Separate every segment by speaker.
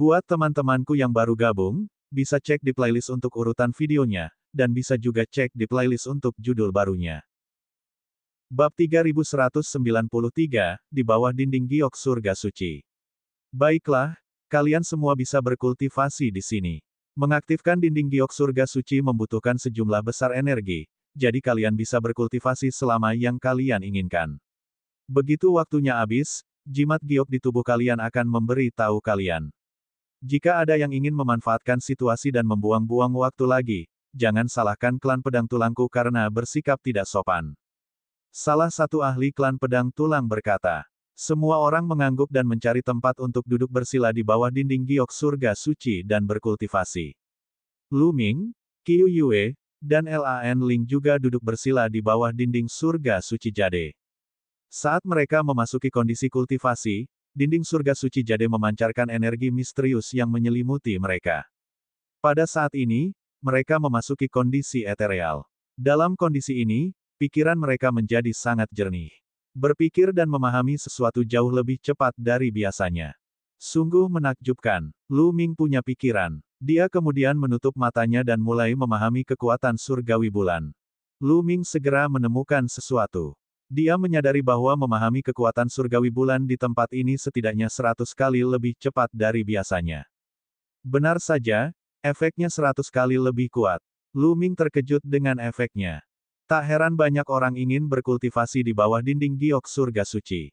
Speaker 1: Buat teman-temanku yang baru gabung, bisa cek di playlist untuk urutan videonya, dan bisa juga cek di playlist untuk judul barunya. Bab 3193, di bawah dinding giok surga suci. Baiklah, kalian semua bisa berkultivasi di sini. Mengaktifkan dinding giok surga suci membutuhkan sejumlah besar energi, jadi kalian bisa berkultivasi selama yang kalian inginkan. Begitu waktunya habis, jimat giok di tubuh kalian akan memberi tahu kalian. Jika ada yang ingin memanfaatkan situasi dan membuang-buang waktu lagi, jangan salahkan klan pedang tulangku karena bersikap tidak sopan. Salah satu ahli klan pedang tulang berkata, semua orang mengangguk dan mencari tempat untuk duduk bersila di bawah dinding giok surga suci dan berkultivasi. Lu Ming, Qiu Yue, dan Lan Ling juga duduk bersila di bawah dinding surga suci Jade. Saat mereka memasuki kondisi kultivasi, dinding surga suci Jade memancarkan energi misterius yang menyelimuti mereka. Pada saat ini, mereka memasuki kondisi etereal. Dalam kondisi ini, pikiran mereka menjadi sangat jernih. Berpikir dan memahami sesuatu jauh lebih cepat dari biasanya. Sungguh menakjubkan. Lu Ming punya pikiran. Dia kemudian menutup matanya dan mulai memahami kekuatan surgawi bulan. Lu Ming segera menemukan sesuatu. Dia menyadari bahwa memahami kekuatan surgawi bulan di tempat ini setidaknya 100 kali lebih cepat dari biasanya. Benar saja, efeknya 100 kali lebih kuat. Lu Ming terkejut dengan efeknya. Tak heran banyak orang ingin berkultivasi di bawah dinding giok surga suci.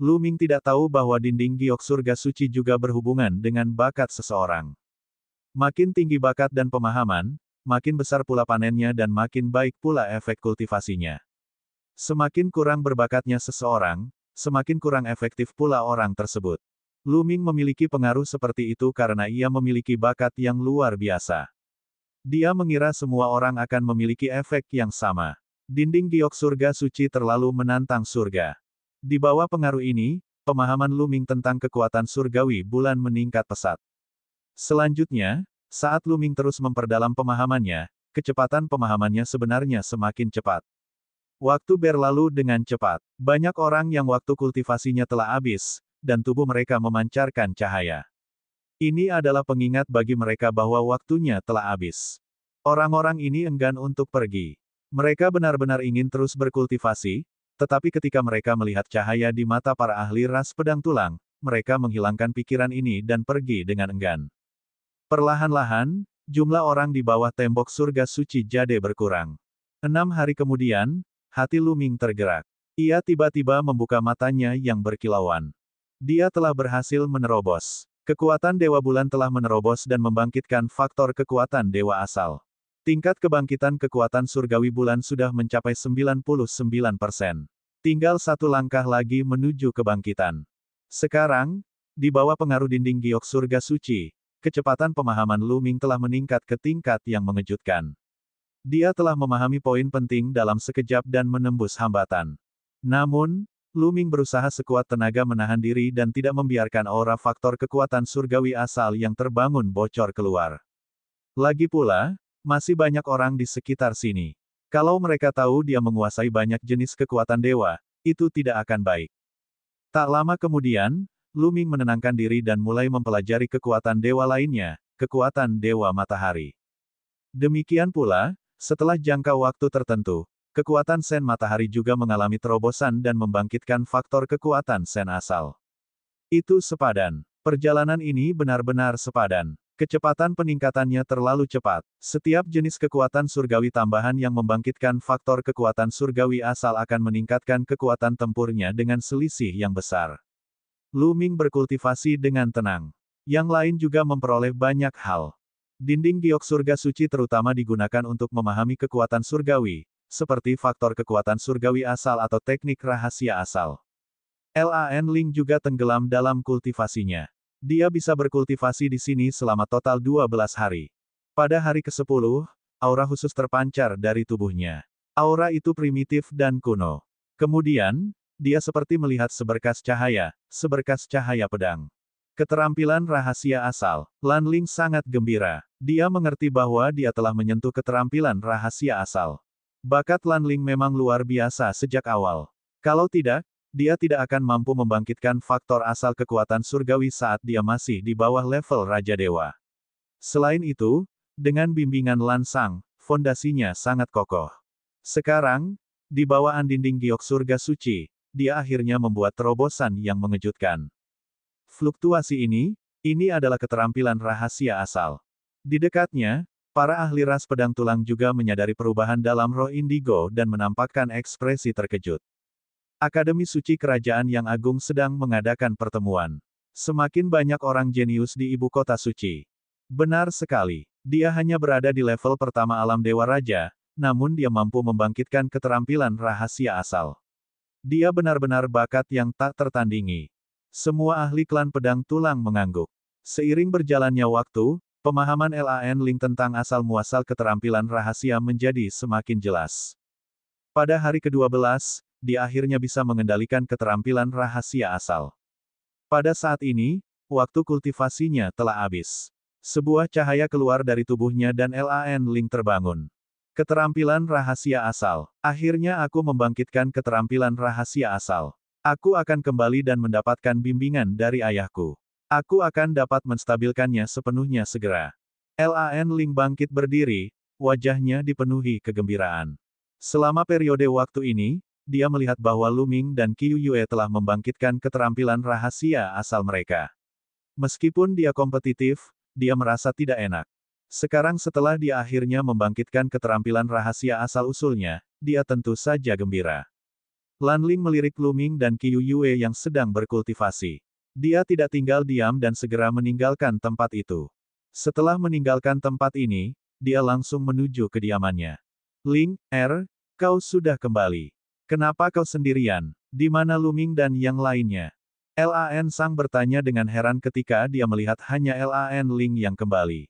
Speaker 1: Lu Ming tidak tahu bahwa dinding giok surga suci juga berhubungan dengan bakat seseorang. Makin tinggi bakat dan pemahaman, makin besar pula panennya dan makin baik pula efek kultivasinya. Semakin kurang berbakatnya seseorang, semakin kurang efektif pula orang tersebut. Lu Ming memiliki pengaruh seperti itu karena ia memiliki bakat yang luar biasa. Dia mengira semua orang akan memiliki efek yang sama. Dinding giok surga suci terlalu menantang surga. Di bawah pengaruh ini, pemahaman Lu Ming tentang kekuatan surgawi bulan meningkat pesat. Selanjutnya, saat Lu Ming terus memperdalam pemahamannya, kecepatan pemahamannya sebenarnya semakin cepat. Waktu berlalu dengan cepat. Banyak orang yang waktu kultivasinya telah habis, dan tubuh mereka memancarkan cahaya. Ini adalah pengingat bagi mereka bahwa waktunya telah habis. Orang-orang ini enggan untuk pergi. Mereka benar-benar ingin terus berkultivasi, tetapi ketika mereka melihat cahaya di mata para ahli ras pedang tulang, mereka menghilangkan pikiran ini dan pergi dengan enggan. Perlahan-lahan, jumlah orang di bawah tembok surga suci Jade berkurang. 6 hari kemudian, hati Lu Ming tergerak. Ia tiba-tiba membuka matanya yang berkilauan. Dia telah berhasil menerobos. Kekuatan Dewa Bulan telah menerobos dan membangkitkan faktor kekuatan Dewa Asal. Tingkat kebangkitan kekuatan surgawi bulan sudah mencapai 99%. Tinggal satu langkah lagi menuju kebangkitan. Sekarang, di bawah pengaruh dinding giok surga suci, kecepatan pemahaman Lu Ming telah meningkat ke tingkat yang mengejutkan. Dia telah memahami poin penting dalam sekejap dan menembus hambatan. Namun, Lu Ming berusaha sekuat tenaga menahan diri dan tidak membiarkan aura faktor kekuatan surgawi asal yang terbangun bocor keluar. Lagi pula, masih banyak orang di sekitar sini. Kalau mereka tahu dia menguasai banyak jenis kekuatan dewa, itu tidak akan baik. Tak lama kemudian, Lu Ming menenangkan diri dan mulai mempelajari kekuatan dewa lainnya, kekuatan dewa matahari. Demikian pula, setelah jangka waktu tertentu, kekuatan sen matahari juga mengalami terobosan dan membangkitkan faktor kekuatan sen asal. Itu sepadan. Perjalanan ini benar-benar sepadan. Kecepatan peningkatannya terlalu cepat. Setiap jenis kekuatan surgawi tambahan yang membangkitkan faktor kekuatan surgawi asal akan meningkatkan kekuatan tempurnya dengan selisih yang besar. Lu Ming berkultivasi dengan tenang. Yang lain juga memperoleh banyak hal. Dinding giok surga suci terutama digunakan untuk memahami kekuatan surgawi, seperti faktor kekuatan surgawi asal atau teknik rahasia asal. Lan Ling juga tenggelam dalam kultivasinya. Dia bisa berkultivasi di sini selama total 12 hari. Pada hari ke-10, aura khusus terpancar dari tubuhnya. Aura itu primitif dan kuno. Kemudian, dia seperti melihat seberkas cahaya pedang. Keterampilan rahasia asal. Lan Ling sangat gembira. Dia mengerti bahwa dia telah menyentuh keterampilan rahasia asal. Bakat Lan Ling memang luar biasa sejak awal. Kalau tidak, dia tidak akan mampu membangkitkan faktor asal kekuatan surgawi saat dia masih di bawah level Raja Dewa. Selain itu, dengan bimbingan Lan Sang, fondasinya sangat kokoh. Sekarang, di bawah dinding giok surga suci, dia akhirnya membuat terobosan yang mengejutkan. Fluktuasi ini adalah keterampilan rahasia asal. Di dekatnya, para ahli ras pedang tulang juga menyadari perubahan dalam roh indigo dan menampakkan ekspresi terkejut. Akademi Suci Kerajaan yang Agung sedang mengadakan pertemuan. Semakin banyak orang jenius di ibu kota suci. Benar sekali, dia hanya berada di level pertama alam Dewa Raja, namun dia mampu membangkitkan keterampilan rahasia asal. Dia benar-benar bakat yang tak tertandingi. Semua ahli klan pedang tulang mengangguk. Seiring berjalannya waktu, pemahaman Lan Ling tentang asal-muasal keterampilan rahasia menjadi semakin jelas. Pada hari ke-12, dia akhirnya bisa mengendalikan keterampilan rahasia asal. Pada saat ini, waktu kultivasinya telah habis. Sebuah cahaya keluar dari tubuhnya dan Lan Ling terbangun. Keterampilan rahasia asal. Akhirnya aku membangkitkan keterampilan rahasia asal. Aku akan kembali dan mendapatkan bimbingan dari ayahku. Aku akan dapat menstabilkannya sepenuhnya segera. Lan Ling bangkit berdiri, wajahnya dipenuhi kegembiraan. Selama periode waktu ini, dia melihat bahwa Lu Ming dan Qiu Yue telah membangkitkan keterampilan rahasia asal mereka. Meskipun dia kompetitif, dia merasa tidak enak. Sekarang setelah dia akhirnya membangkitkan keterampilan rahasia asal-usulnya, dia tentu saja gembira. Lan Ling melirik Lu Ming dan Qiu Yue yang sedang berkultivasi. Dia tidak tinggal diam dan segera meninggalkan tempat itu. Setelah meninggalkan tempat ini, dia langsung menuju kediamannya. Ling, kau sudah kembali. Kenapa kau sendirian? Di mana Lu Ming dan yang lainnya? Lan Sang bertanya dengan heran ketika dia melihat hanya Lan Ling yang kembali.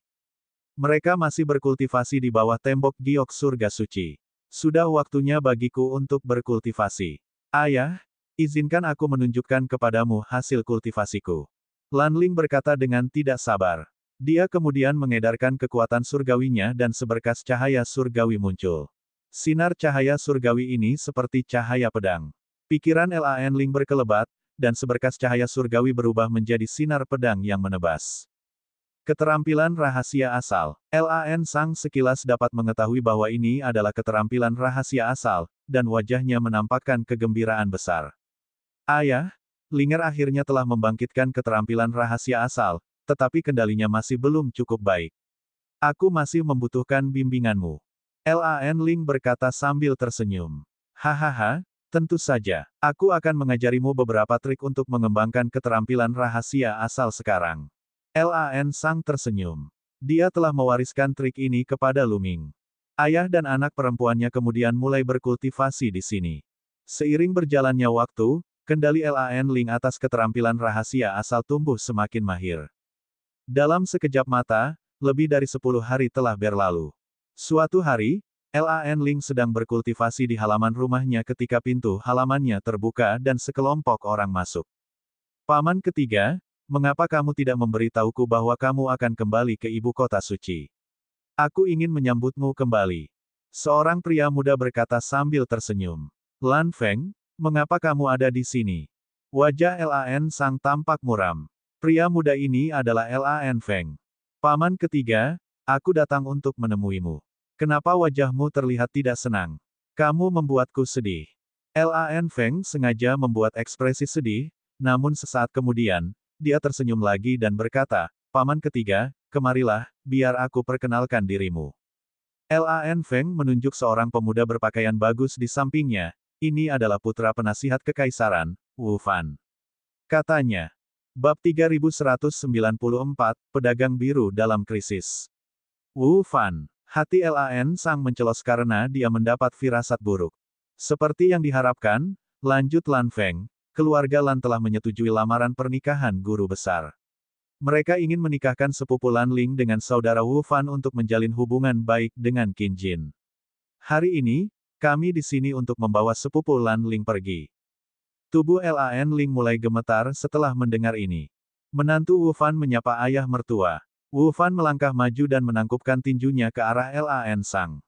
Speaker 1: Mereka masih berkultivasi di bawah tembok giok surga suci. Sudah waktunya bagiku untuk berkultivasi. Ayah, izinkan aku menunjukkan kepadamu hasil kultivasiku. Lan Ling berkata dengan tidak sabar. Dia kemudian mengedarkan kekuatan surgawinya dan seberkas cahaya surgawi muncul. Sinar cahaya surgawi ini seperti cahaya pedang. Pikiran Lan Ling berkelebat, dan seberkas cahaya surgawi berubah menjadi sinar pedang yang menebas. Keterampilan rahasia asal. Lan Sang sekilas dapat mengetahui bahwa ini adalah keterampilan rahasia asal, dan wajahnya menampakkan kegembiraan besar. Ayah, Linger akhirnya telah membangkitkan keterampilan rahasia asal, tetapi kendalinya masih belum cukup baik. Aku masih membutuhkan bimbinganmu. Lan Ling berkata sambil tersenyum. Hahaha, tentu saja. Aku akan mengajarimu beberapa trik untuk mengembangkan keterampilan rahasia asal sekarang. Lan Sang tersenyum. Dia telah mewariskan trik ini kepada Lu Ming. Ayah dan anak perempuannya kemudian mulai berkultivasi di sini. Seiring berjalannya waktu, kendali Lan Ling atas keterampilan rahasia asal tumbuh semakin mahir. Dalam sekejap mata, lebih dari 10 hari telah berlalu. Suatu hari, Lan Ling sedang berkultivasi di halaman rumahnya ketika pintu halamannya terbuka dan sekelompok orang masuk. Paman ketiga, mengapa kamu tidak memberitahuku bahwa kamu akan kembali ke ibu kota suci? Aku ingin menyambutmu kembali. Seorang pria muda berkata sambil tersenyum. Lan Feng, mengapa kamu ada di sini? Wajah Lan Sang tampak muram. Pria muda ini adalah Lan Feng. Paman ketiga, aku datang untuk menemuimu. Kenapa wajahmu terlihat tidak senang? Kamu membuatku sedih. Lan Feng sengaja membuat ekspresi sedih, namun sesaat kemudian, dia tersenyum lagi dan berkata, Paman ketiga, kemarilah, biar aku perkenalkan dirimu. Lan Feng menunjuk seorang pemuda berpakaian bagus di sampingnya, ini adalah putra penasihat kekaisaran, Wu Fan. Katanya. Bab 3194, Pedagang Biru dalam Krisis. Wu Fan. Hati Lan Sang mencelos karena dia mendapat firasat buruk. Seperti yang diharapkan, lanjut Lan Feng, keluarga Lan telah menyetujui lamaran pernikahan guru besar. Mereka ingin menikahkan sepupu Lan Ling dengan saudara Wu Fan untuk menjalin hubungan baik dengan Qin Jin. Hari ini, kami di sini untuk membawa sepupu Lan Ling pergi. Tubuh Lan Ling mulai gemetar setelah mendengar ini. Menantu Wu Fan menyapa ayah mertua. Wu Fan melangkah maju dan menangkupkan tinjunya ke arah Lan Sang.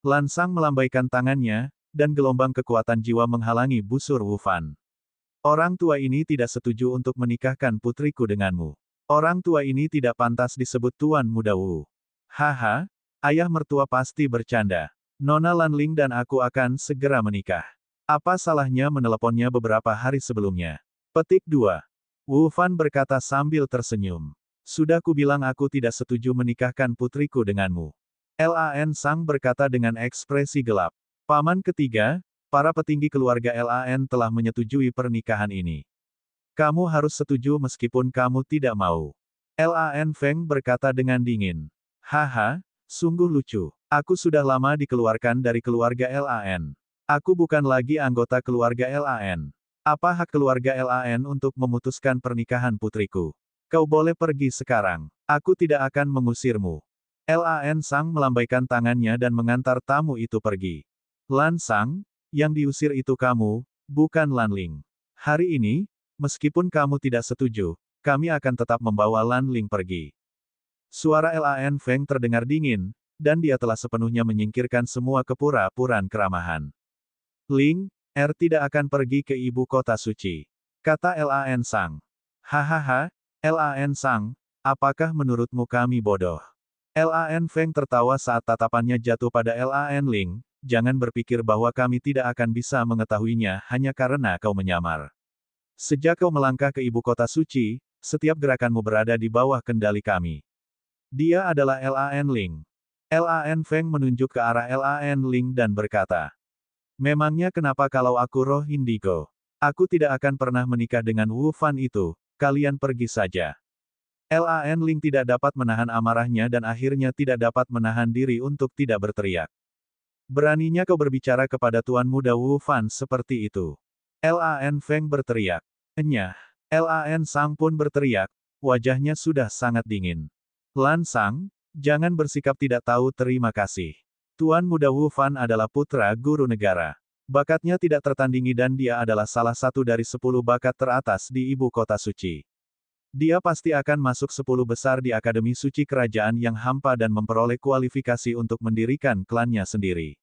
Speaker 1: Lan Sang melambaikan tangannya, dan gelombang kekuatan jiwa menghalangi busur Wu Fan. Orang tua ini tidak setuju untuk menikahkan putriku denganmu. Orang tua ini tidak pantas disebut Tuan Muda Wu. Haha, ayah mertua pasti bercanda. Nona Lanling dan aku akan segera menikah. Apa salahnya meneleponnya beberapa hari sebelumnya? Petik 2. Wu Fan berkata sambil tersenyum. Sudah kubilang aku tidak setuju menikahkan putriku denganmu. Lan Sang berkata dengan ekspresi gelap. Paman ketiga, para petinggi keluarga Lan telah menyetujui pernikahan ini. Kamu harus setuju meskipun kamu tidak mau. Lan Feng berkata dengan dingin. Haha, sungguh lucu. Aku sudah lama dikeluarkan dari keluarga Lan. Aku bukan lagi anggota keluarga Lan. Apa hak keluarga Lan untuk memutuskan pernikahan putriku? Kau boleh pergi sekarang. Aku tidak akan mengusirmu. Lan Sang melambaikan tangannya dan mengantar tamu itu pergi. Lan Sang, yang diusir itu kamu, bukan Lanling. Hari ini, meskipun kamu tidak setuju, kami akan tetap membawa Lanling pergi. Suara Lan Feng terdengar dingin, dan dia telah sepenuhnya menyingkirkan semua kepura-puraan keramahan. Ling, tidak akan pergi ke ibu kota suci. Kata Lan Sang. Hahaha, Lan Sang, apakah menurutmu kami bodoh? Lan Feng tertawa saat tatapannya jatuh pada Lan Ling. Jangan berpikir bahwa kami tidak akan bisa mengetahuinya hanya karena kau menyamar. Sejak kau melangkah ke ibu kota suci, setiap gerakanmu berada di bawah kendali kami. Dia adalah Lan Ling. Lan Feng menunjuk ke arah Lan Ling dan berkata. Memangnya kenapa kalau aku roh indigo? Aku tidak akan pernah menikah dengan Wu Fan itu, kalian pergi saja. Lan Ling tidak dapat menahan amarahnya dan akhirnya tidak dapat menahan diri untuk tidak berteriak. Beraninya kau berbicara kepada Tuan Muda Wu Fan seperti itu. Lan Feng berteriak. Enyah. Lan Sang pun berteriak, wajahnya sudah sangat dingin. Lan Sang, jangan bersikap tidak tahu terima kasih. Tuan Muda Wu Fan adalah putra guru negara. Bakatnya tidak tertandingi dan dia adalah salah satu dari 10 bakat teratas di ibu kota suci. Dia pasti akan masuk 10 besar di Akademi Suci Kerajaan yang hampa dan memperoleh kualifikasi untuk mendirikan klannya sendiri.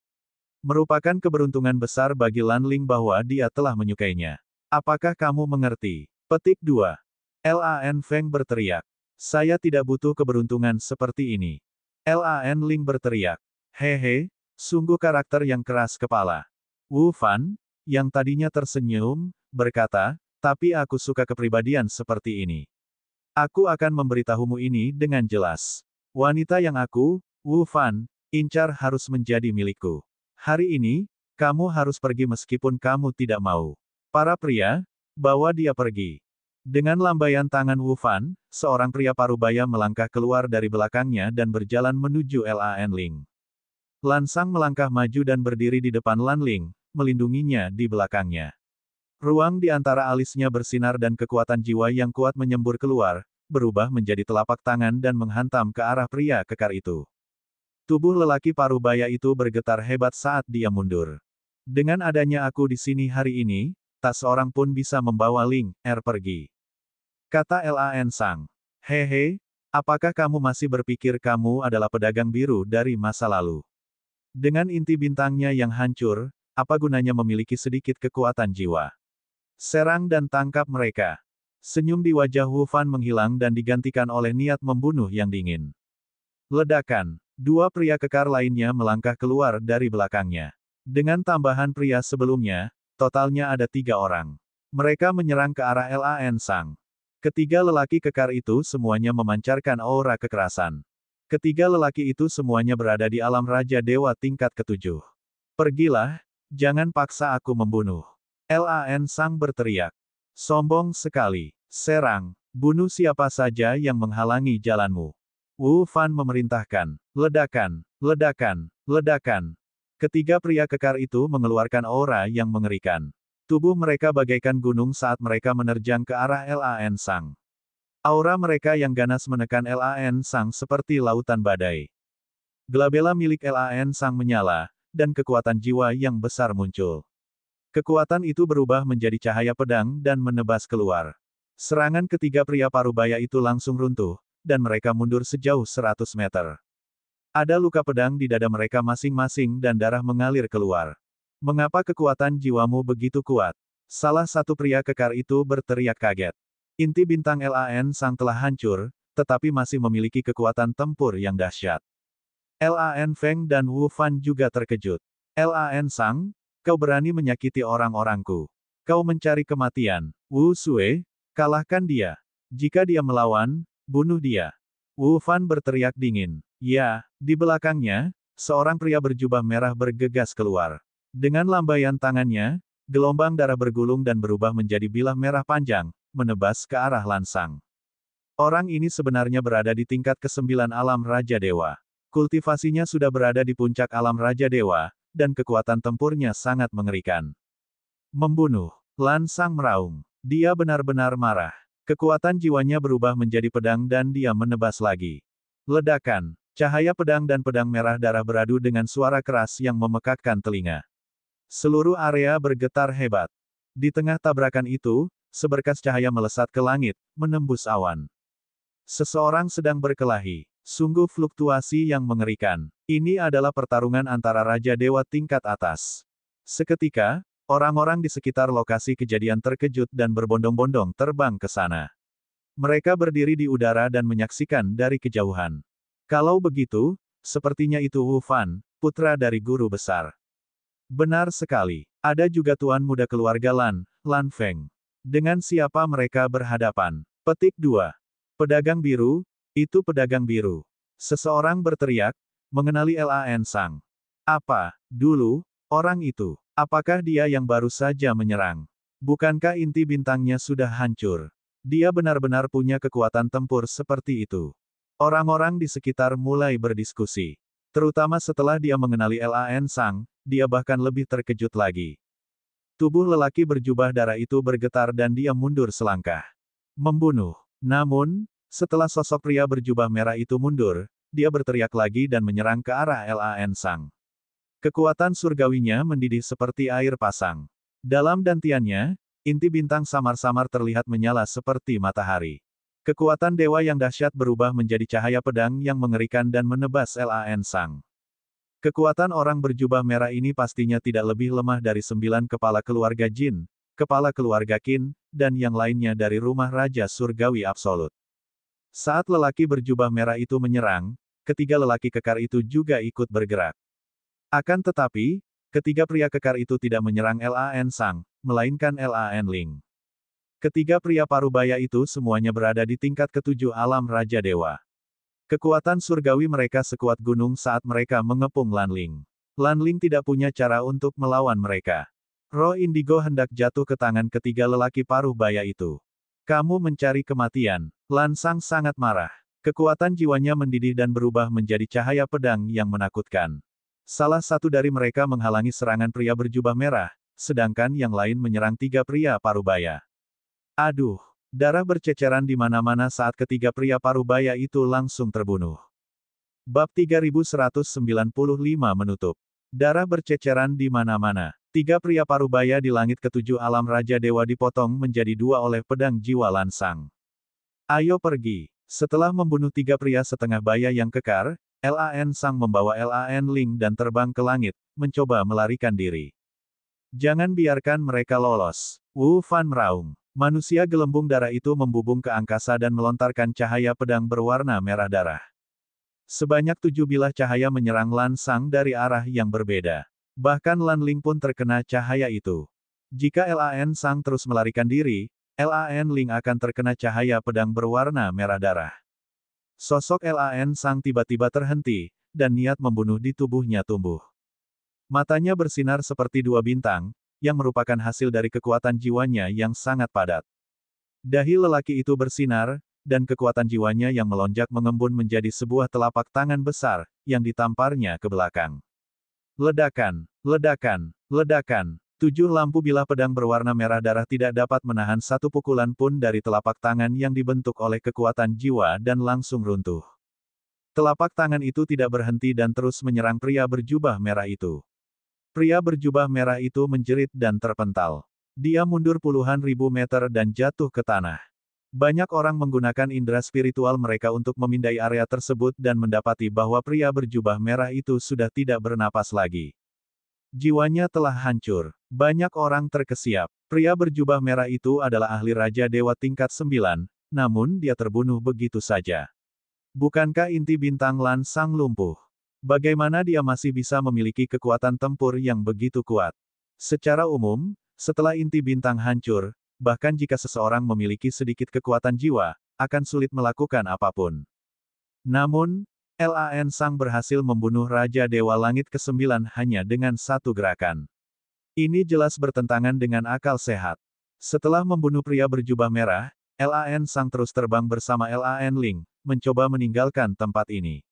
Speaker 1: Merupakan keberuntungan besar bagi Lanling bahwa dia telah menyukainya. Apakah kamu mengerti? Petik 2. Lan Feng berteriak. Saya tidak butuh keberuntungan seperti ini. Lan Ling berteriak. Hehe, sungguh karakter yang keras kepala. Wu Fan, yang tadinya tersenyum, berkata, tapi aku suka kepribadian seperti ini. Aku akan memberitahumu ini dengan jelas. Wanita yang aku, Wu Fan, incar harus menjadi milikku. Hari ini, kamu harus pergi meskipun kamu tidak mau. Para pria, bawa dia pergi. Dengan lambaian tangan Wu Fan, seorang pria parubaya melangkah keluar dari belakangnya dan berjalan menuju Lan Ling. Lan Sang melangkah maju dan berdiri di depan Lanling, melindunginya di belakangnya. Ruang di antara alisnya bersinar dan kekuatan jiwa yang kuat menyembur keluar, berubah menjadi telapak tangan dan menghantam ke arah pria kekar itu. Tubuh lelaki parubaya itu bergetar hebat saat dia mundur. Dengan adanya aku di sini hari ini, tak seorang pun bisa membawa Ling pergi. Kata Lan Sang. Hehe, apakah kamu masih berpikir kamu adalah pedagang biru dari masa lalu? Dengan inti bintangnya yang hancur, apa gunanya memiliki sedikit kekuatan jiwa? Serang dan tangkap mereka. Senyum di wajah Wu Fan menghilang dan digantikan oleh niat membunuh yang dingin. Ledakan. Dua pria kekar lainnya melangkah keluar dari belakangnya. Dengan tambahan pria sebelumnya, totalnya ada 3 orang. Mereka menyerang ke arah Lan Sang. Ketiga lelaki kekar itu semuanya memancarkan aura kekerasan. Ketiga lelaki itu semuanya berada di alam Raja Dewa tingkat ke-7. Pergilah, jangan paksa aku membunuh. Lan Sang berteriak. Sombong sekali. Serang, bunuh siapa saja yang menghalangi jalanmu. Wu Fan memerintahkan. Ledakan, ledakan, ledakan. Ketiga pria kekar itu mengeluarkan aura yang mengerikan. Tubuh mereka bagaikan gunung saat mereka menerjang ke arah Lan Sang. Aura mereka yang ganas menekan Lan Sang seperti lautan badai. Glabella milik Lan Sang menyala, dan kekuatan jiwa yang besar muncul. Kekuatan itu berubah menjadi cahaya pedang dan menebas keluar. Serangan ketiga pria parubaya itu langsung runtuh, dan mereka mundur sejauh 100 meter. Ada luka pedang di dada mereka masing-masing dan darah mengalir keluar. Mengapa kekuatan jiwamu begitu kuat? Salah satu pria kekar itu berteriak kaget. Inti bintang Lan Sang telah hancur, tetapi masih memiliki kekuatan tempur yang dahsyat. Lan Feng dan Wu Fan juga terkejut. Lan Sang, kau berani menyakiti orang-orangku. Kau mencari kematian. Wu Sui, kalahkan dia. Jika dia melawan, bunuh dia. Wu Fan berteriak dingin. Ya, di belakangnya, seorang pria berjubah merah bergegas keluar. Dengan lambaian tangannya, gelombang darah bergulung dan berubah menjadi bilah merah panjang, menebas ke arah Lan Sang. Orang ini sebenarnya berada di tingkat ke-9 alam Raja Dewa. Kultivasinya sudah berada di puncak alam Raja Dewa, dan kekuatan tempurnya sangat mengerikan. Membunuh. Lan Sang meraung. Dia benar-benar marah. Kekuatan jiwanya berubah menjadi pedang dan dia menebas lagi. Ledakan. Cahaya pedang dan pedang merah darah beradu dengan suara keras yang memekakkan telinga. Seluruh area bergetar hebat. Di tengah tabrakan itu, seberkas cahaya melesat ke langit, menembus awan. Seseorang sedang berkelahi. Sungguh fluktuasi yang mengerikan. Ini adalah pertarungan antara Raja Dewa tingkat atas. Seketika, orang-orang di sekitar lokasi kejadian terkejut dan berbondong-bondong terbang ke sana. Mereka berdiri di udara dan menyaksikan dari kejauhan. Kalau begitu, sepertinya itu Wu Fan, putra dari guru besar. Benar sekali. Ada juga tuan muda keluarga Lan Feng. Dengan siapa mereka berhadapan? Petik 2. Pedagang biru, itu pedagang biru. Seseorang berteriak, mengenali Lan Sang. Apa, dulu, orang itu? Apakah dia yang baru saja menyerang? Bukankah inti bintangnya sudah hancur? Dia benar-benar punya kekuatan tempur seperti itu. Orang-orang di sekitar mulai berdiskusi. Terutama setelah dia mengenali Lan Sang, dia bahkan lebih terkejut lagi. Tubuh lelaki berjubah darah itu bergetar dan dia mundur selangkah. Membunuh. Namun, setelah sosok pria berjubah merah itu mundur, dia berteriak lagi dan menyerang ke arah Lan Sang. Kekuatan surgawinya mendidih seperti air pasang. Dalam dantiannya, inti bintang samar-samar terlihat menyala seperti matahari. Kekuatan dewa yang dahsyat berubah menjadi cahaya pedang yang mengerikan dan menebas Lan Sang. Kekuatan orang berjubah merah ini pastinya tidak lebih lemah dari 9 kepala keluarga Jin, kepala keluarga Qin, dan yang lainnya dari rumah Raja Surgawi Absolut. Saat lelaki berjubah merah itu menyerang, ketiga lelaki kekar itu juga ikut bergerak. Akan tetapi, ketiga pria kekar itu tidak menyerang Lan Sang, melainkan Lan Ling. Ketiga pria parubaya itu semuanya berada di tingkat ke-7 alam Raja Dewa. Kekuatan surgawi mereka sekuat gunung saat mereka mengepung Lan Ling. Lan Ling tidak punya cara untuk melawan mereka. Roh indigo hendak jatuh ke tangan ketiga lelaki parubaya itu. Kamu mencari kematian. Lan Sang sangat marah. Kekuatan jiwanya mendidih dan berubah menjadi cahaya pedang yang menakutkan. Salah satu dari mereka menghalangi serangan pria berjubah merah, sedangkan yang lain menyerang tiga pria parubaya. Aduh, darah berceceran di mana-mana saat ketiga pria parubaya itu langsung terbunuh. Bab 3195 menutup. Darah berceceran di mana-mana. Tiga pria parubaya di langit ke-7 alam Raja Dewa dipotong menjadi dua oleh pedang jiwa Lan Sang. Ayo pergi. Setelah membunuh tiga pria setengah baya yang kekar, Lan Sang membawa Lan Ling dan terbang ke langit, mencoba melarikan diri. Jangan biarkan mereka lolos. Wu Fan meraung. Manusia gelembung darah itu membubung ke angkasa dan melontarkan cahaya pedang berwarna merah darah. Sebanyak 7 bilah cahaya menyerang Lan Sang dari arah yang berbeda. Bahkan Lan Ling pun terkena cahaya itu. Jika Lan Sang terus melarikan diri, Lan Ling akan terkena cahaya pedang berwarna merah darah. Sosok Lan Sang tiba-tiba terhenti, dan niat membunuh di tubuhnya tumbuh. Matanya bersinar seperti dua bintang, yang merupakan hasil dari kekuatan jiwanya yang sangat padat. Dahi lelaki itu bersinar, dan kekuatan jiwanya yang melonjak mengembun menjadi sebuah telapak tangan besar, yang ditamparnya ke belakang. Ledakan, ledakan, ledakan. 7 lampu bilah pedang berwarna merah darah tidak dapat menahan satu pukulan pun dari telapak tangan yang dibentuk oleh kekuatan jiwa dan langsung runtuh. Telapak tangan itu tidak berhenti dan terus menyerang pria berjubah merah itu. Pria berjubah merah itu menjerit dan terpental. Dia mundur puluhan ribu meter dan jatuh ke tanah. Banyak orang menggunakan indera spiritual mereka untuk memindai area tersebut dan mendapati bahwa pria berjubah merah itu sudah tidak bernapas lagi. Jiwanya telah hancur. Banyak orang terkesiap. Pria berjubah merah itu adalah ahli Raja Dewa tingkat 9, namun dia terbunuh begitu saja. Bukankah inti bintang Lan Sang lumpuh? Bagaimana dia masih bisa memiliki kekuatan tempur yang begitu kuat? Secara umum, setelah inti bintang hancur, bahkan jika seseorang memiliki sedikit kekuatan jiwa, akan sulit melakukan apapun. Namun, Lan Sang berhasil membunuh Raja Dewa Langit ke-9 hanya dengan satu gerakan. Ini jelas bertentangan dengan akal sehat. Setelah membunuh pria berjubah merah, Lan Sang terus terbang bersama Lan Ling, mencoba meninggalkan tempat ini.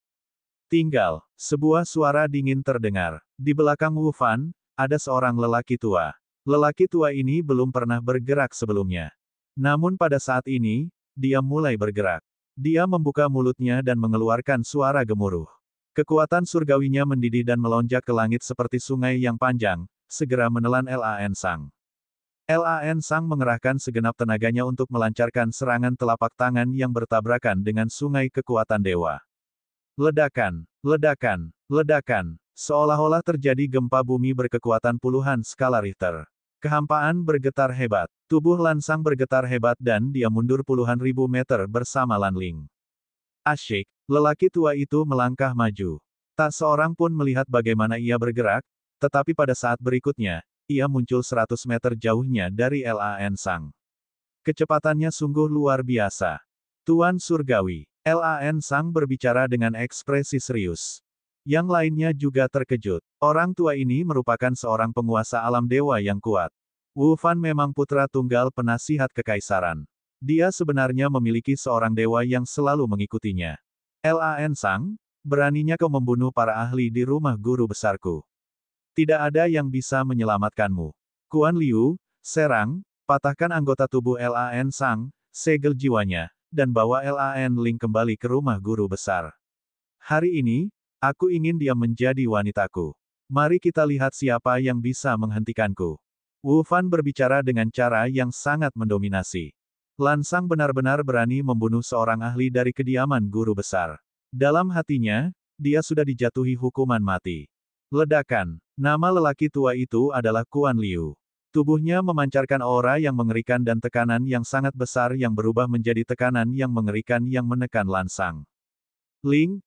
Speaker 1: Tinggal, sebuah suara dingin terdengar. Di belakang Wu Fan, ada seorang lelaki tua. Lelaki tua ini belum pernah bergerak sebelumnya. Namun pada saat ini, dia mulai bergerak. Dia membuka mulutnya dan mengeluarkan suara gemuruh. Kekuatan surgawinya mendidih dan melonjak ke langit seperti sungai yang panjang, segera menelan Lan Sang. Lan Sang mengerahkan segenap tenaganya untuk melancarkan serangan telapak tangan yang bertabrakan dengan sungai kekuatan dewa. Ledakan, ledakan, ledakan, seolah-olah terjadi gempa bumi berkekuatan puluhan skala Richter. Kehampaan bergetar hebat, tubuh Lan Sang bergetar hebat dan dia mundur puluhan ribu meter bersama Lan Ling. Asyik, lelaki tua itu melangkah maju. Tak seorang pun melihat bagaimana ia bergerak, tetapi pada saat berikutnya, ia muncul 100 meter jauhnya dari Lan Sang. Kecepatannya sungguh luar biasa. Tuan Surgawi, Lan Sang berbicara dengan ekspresi serius. Yang lainnya juga terkejut. Orang tua ini merupakan seorang penguasa alam dewa yang kuat. Wu Fan memang putra tunggal penasihat kekaisaran. Dia sebenarnya memiliki seorang dewa yang selalu mengikutinya. Lan Sang, beraninya kau membunuh para ahli di rumah guru besarku. Tidak ada yang bisa menyelamatkanmu. Kuan Liu, serang, patahkan anggota tubuh Lan Sang, segel jiwanya, dan bawa Lan Ling kembali ke rumah guru besar. Hari ini, aku ingin dia menjadi wanitaku. Mari kita lihat siapa yang bisa menghentikanku. Wu Fan berbicara dengan cara yang sangat mendominasi. Lan Sang benar-benar berani membunuh seorang ahli dari kediaman guru besar. Dalam hatinya, dia sudah dijatuhi hukuman mati. Ledakan. Nama lelaki tua itu adalah Kuan Liu. Tubuhnya memancarkan aura yang mengerikan dan tekanan yang sangat besar yang berubah menjadi tekanan yang mengerikan yang menekan Lan Sang. Ling,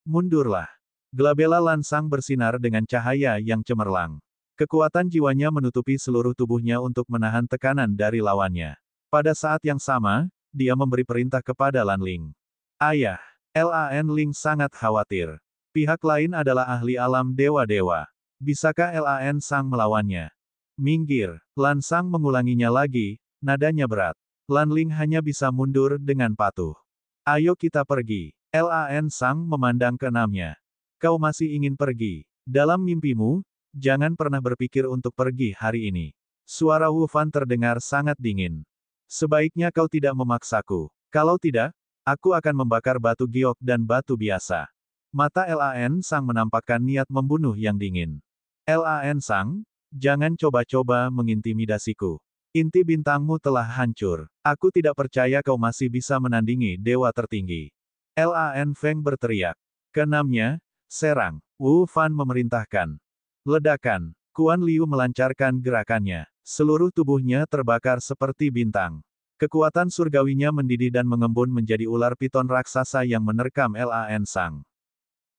Speaker 1: mundurlah. Glabella Lan Sang bersinar dengan cahaya yang cemerlang. Kekuatan jiwanya menutupi seluruh tubuhnya untuk menahan tekanan dari lawannya. Pada saat yang sama, dia memberi perintah kepada Lan Ling. Ayah, Lan Ling sangat khawatir. Pihak lain adalah ahli alam dewa-dewa. Bisakah Lan Sang melawannya? Minggir, Lan Sang mengulanginya lagi, nadanya berat. Lan Ling hanya bisa mundur dengan patuh. Ayo kita pergi. Lan Sang memandang keenamnya. Kau masih ingin pergi. Dalam mimpimu, jangan pernah berpikir untuk pergi hari ini. Suara Wu Fan terdengar sangat dingin. Sebaiknya kau tidak memaksaku. Kalau tidak, aku akan membakar batu giok dan batu biasa. Mata Lan Sang menampakkan niat membunuh yang dingin. Lan Sang, jangan coba-coba mengintimidasiku. Inti bintangmu telah hancur. Aku tidak percaya kau masih bisa menandingi dewa tertinggi. Lan Feng berteriak. Keenamnya, serang. Wu Fan memerintahkan. Ledakan. Kuan Liu melancarkan gerakannya. Seluruh tubuhnya terbakar seperti bintang. Kekuatan surgawinya mendidih dan mengembun menjadi ular piton raksasa yang menerkam Lan Sang.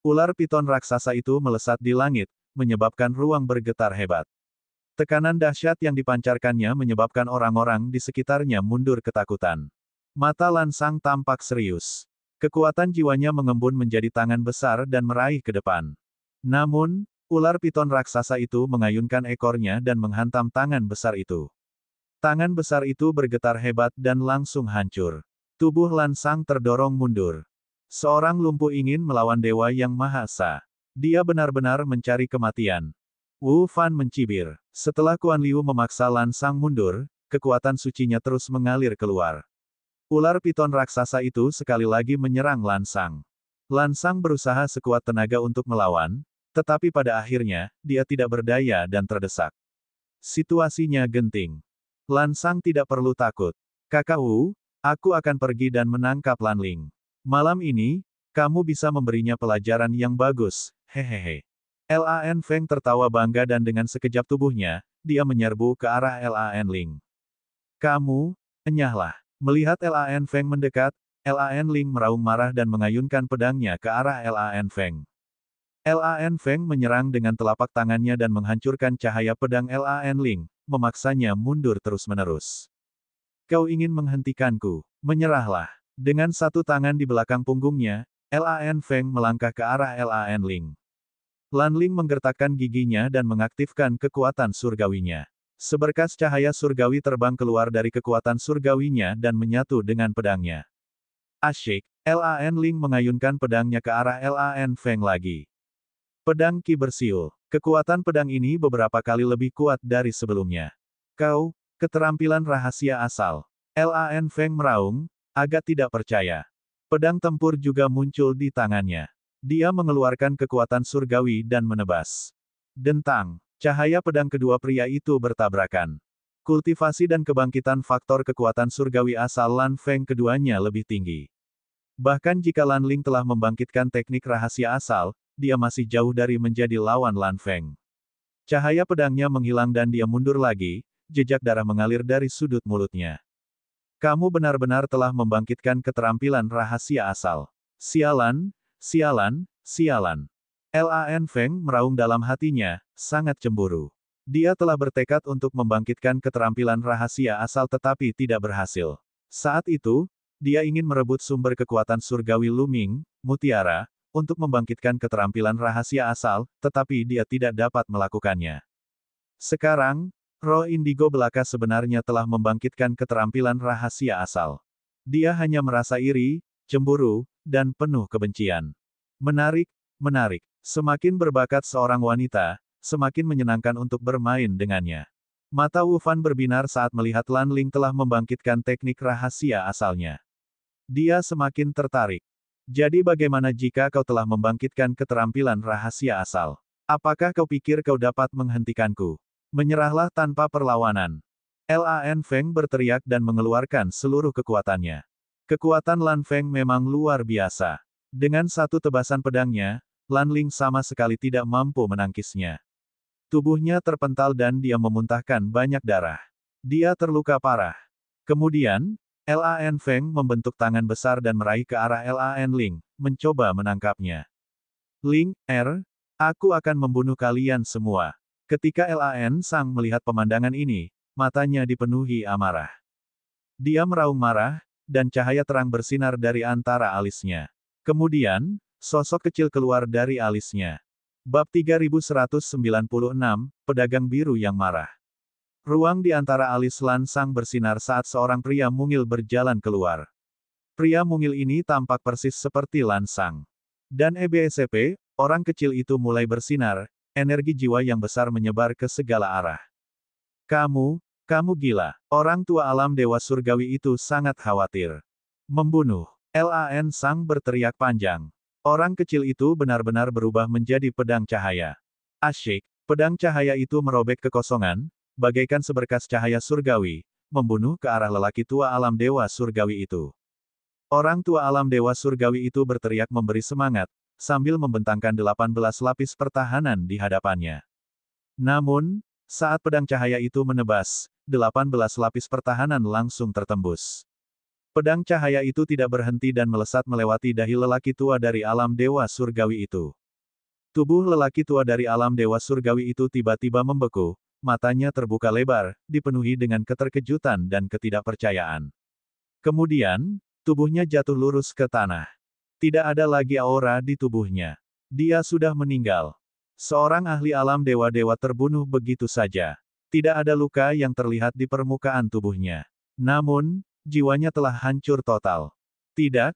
Speaker 1: Ular piton raksasa itu melesat di langit, menyebabkan ruang bergetar hebat. Tekanan dahsyat yang dipancarkannya menyebabkan orang-orang di sekitarnya mundur ketakutan. Mata Lan Sang tampak serius. Kekuatan jiwanya mengembun menjadi tangan besar dan meraih ke depan. Namun, ular piton raksasa itu mengayunkan ekornya dan menghantam tangan besar itu. Tangan besar itu bergetar hebat dan langsung hancur. Tubuh Lan Sang terdorong mundur. Seorang lumpuh ingin melawan dewa yang Maha Esa. Dia benar-benar mencari kematian. Wu Fan mencibir. Setelah Kuan Liu memaksa Lan Sang mundur, kekuatan sucinya terus mengalir keluar. Ular piton raksasa itu sekali lagi menyerang Lan Sang. Lan Sang berusaha sekuat tenaga untuk melawan, tetapi pada akhirnya, dia tidak berdaya dan terdesak. Situasinya genting. Lan Sang tidak perlu takut. Kakak Wu, aku akan pergi dan menangkap Lan Ling. Malam ini, kamu bisa memberinya pelajaran yang bagus, hehehe. Lan Feng tertawa bangga dan dengan sekejap tubuhnya, dia menyerbu ke arah Lan Ling. Kamu, enyahlah. Melihat Lan Feng mendekat, Lan Ling meraung marah dan mengayunkan pedangnya ke arah Lan Feng. Lan Feng menyerang dengan telapak tangannya dan menghancurkan cahaya pedang Lan Ling, memaksanya mundur terus-menerus. Kau ingin menghentikanku? Menyerahlah. Dengan satu tangan di belakang punggungnya, Lan Feng melangkah ke arah Lan Ling. Lan Ling menggertakkan giginya dan mengaktifkan kekuatan surgawinya. Seberkas cahaya surgawi terbang keluar dari kekuatan surgawinya dan menyatu dengan pedangnya. Asyik, Lan Ling mengayunkan pedangnya ke arah Lan Feng lagi. Pedang Qi bersiul. Kekuatan pedang ini beberapa kali lebih kuat dari sebelumnya. Kau, keterampilan rahasia asal. Lan Feng meraung, agak tidak percaya. Pedang tempur juga muncul di tangannya. Dia mengeluarkan kekuatan surgawi dan menebas. Dentang, cahaya pedang kedua pria itu bertabrakan. Kultivasi dan kebangkitan faktor kekuatan surgawi asal Lan Feng keduanya lebih tinggi. Bahkan jika Lan Ling telah membangkitkan teknik rahasia asal, dia masih jauh dari menjadi lawan Lan Feng. Cahaya pedangnya menghilang dan dia mundur lagi, jejak darah mengalir dari sudut mulutnya. Kamu benar-benar telah membangkitkan keterampilan rahasia asal. Sialan, sialan, sialan. Lan Feng meraung dalam hatinya, sangat cemburu. Dia telah bertekad untuk membangkitkan keterampilan rahasia asal tetapi tidak berhasil. Saat itu, dia ingin merebut sumber kekuatan surgawi Luming, Mutiara, untuk membangkitkan keterampilan rahasia asal, tetapi dia tidak dapat melakukannya. Sekarang, roh indigo belaka sebenarnya telah membangkitkan keterampilan rahasia asal. Dia hanya merasa iri, cemburu, dan penuh kebencian. Menarik, menarik. Semakin berbakat seorang wanita, semakin menyenangkan untuk bermain dengannya. Mata Wu Fan berbinar saat melihat Lan Ling telah membangkitkan teknik rahasia asalnya. Dia semakin tertarik. Jadi bagaimana jika kau telah membangkitkan keterampilan rahasia asal? Apakah kau pikir kau dapat menghentikanku? Menyerahlah tanpa perlawanan. Lan Feng berteriak dan mengeluarkan seluruh kekuatannya. Kekuatan Lan Feng memang luar biasa. Dengan satu tebasan pedangnya, Lan Ling sama sekali tidak mampu menangkisnya. Tubuhnya terpental dan dia memuntahkan banyak darah. Dia terluka parah. Kemudian, Lan Feng membentuk tangan besar dan meraih ke arah Lan Ling, mencoba menangkapnya. Ling, aku akan membunuh kalian semua. Ketika Lan Sang melihat pemandangan ini, matanya dipenuhi amarah. Dia meraung marah, dan cahaya terang bersinar dari antara alisnya. Kemudian, sosok kecil keluar dari alisnya. Bab 3196, Pedagang Biru yang Marah. Ruang di antara alis Lan Sang bersinar saat seorang pria mungil berjalan keluar. Pria mungil ini tampak persis seperti Lan Sang. Dan EBSP, orang kecil itu mulai bersinar, energi jiwa yang besar menyebar ke segala arah. Kamu gila. Orang tua alam dewa surgawi itu sangat khawatir. Membunuh. Lan Sang berteriak panjang. Orang kecil itu benar-benar berubah menjadi pedang cahaya. Asyik, pedang cahaya itu merobek kekosongan, bagaikan seberkas cahaya surgawi, membunuh ke arah lelaki tua alam dewa surgawi itu. Orang tua alam dewa surgawi itu berteriak memberi semangat, sambil membentangkan 18 lapis pertahanan di hadapannya. Namun, saat pedang cahaya itu menebas, 18 lapis pertahanan langsung tertembus. Pedang cahaya itu tidak berhenti dan melesat melewati dahi lelaki tua dari alam dewa surgawi itu. Tubuh lelaki tua dari alam dewa surgawi itu tiba-tiba membeku, matanya terbuka lebar, dipenuhi dengan keterkejutan dan ketidakpercayaan. Kemudian, tubuhnya jatuh lurus ke tanah. Tidak ada lagi aura di tubuhnya. Dia sudah meninggal. Seorang ahli alam dewa-dewa terbunuh begitu saja. Tidak ada luka yang terlihat di permukaan tubuhnya. Namun, jiwanya telah hancur total. Tidak,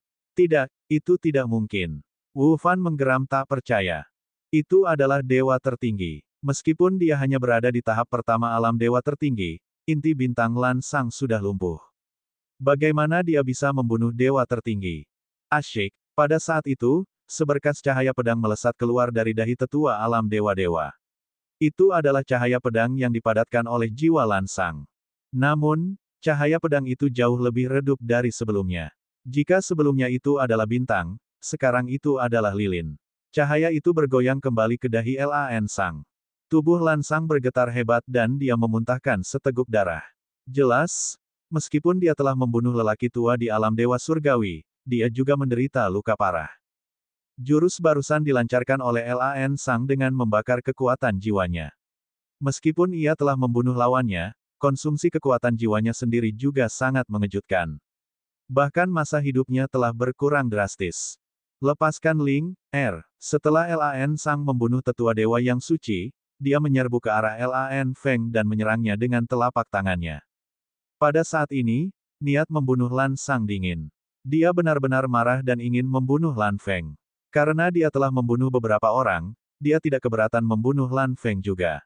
Speaker 1: itu tidak mungkin. Wu Fan menggeram tak percaya. Itu adalah dewa tertinggi. Meskipun dia hanya berada di tahap pertama alam dewa tertinggi, inti bintang Lan Sang sudah lumpuh. Bagaimana dia bisa membunuh dewa tertinggi? Asyik, pada saat itu, seberkas cahaya pedang melesat keluar dari dahi tetua alam dewa-dewa. Itu adalah cahaya pedang yang dipadatkan oleh jiwa Lan Sang. Namun, cahaya pedang itu jauh lebih redup dari sebelumnya. Jika sebelumnya itu adalah bintang, sekarang itu adalah lilin. Cahaya itu bergoyang kembali ke dahi Lan Sang. Tubuh Lan Sang bergetar hebat dan dia memuntahkan seteguk darah. Jelas, meskipun dia telah membunuh lelaki tua di alam dewa surgawi, dia juga menderita luka parah. Jurus barusan dilancarkan oleh Lan Sang dengan membakar kekuatan jiwanya. Meskipun ia telah membunuh lawannya, konsumsi kekuatan jiwanya sendiri juga sangat mengejutkan. Bahkan masa hidupnya telah berkurang drastis. Lepaskan Ling, Setelah Lan Sang membunuh tetua dewa yang suci, dia menyerbu ke arah Lan Feng dan menyerangnya dengan telapak tangannya. Pada saat ini, niat membunuh Lan Sang dingin. Dia benar-benar marah dan ingin membunuh Lan Feng. Karena dia telah membunuh beberapa orang, dia tidak keberatan membunuh Lan Feng juga.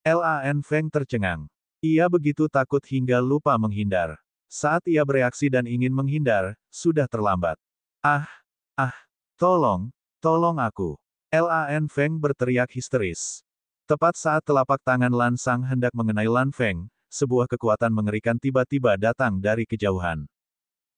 Speaker 1: Lan Feng tercengang. Ia begitu takut hingga lupa menghindar. Saat ia bereaksi dan ingin menghindar, sudah terlambat. Tolong aku. Lan Feng berteriak histeris. Tepat saat telapak tangan Lan Sang hendak mengenai Lan Feng, sebuah kekuatan mengerikan tiba-tiba datang dari kejauhan.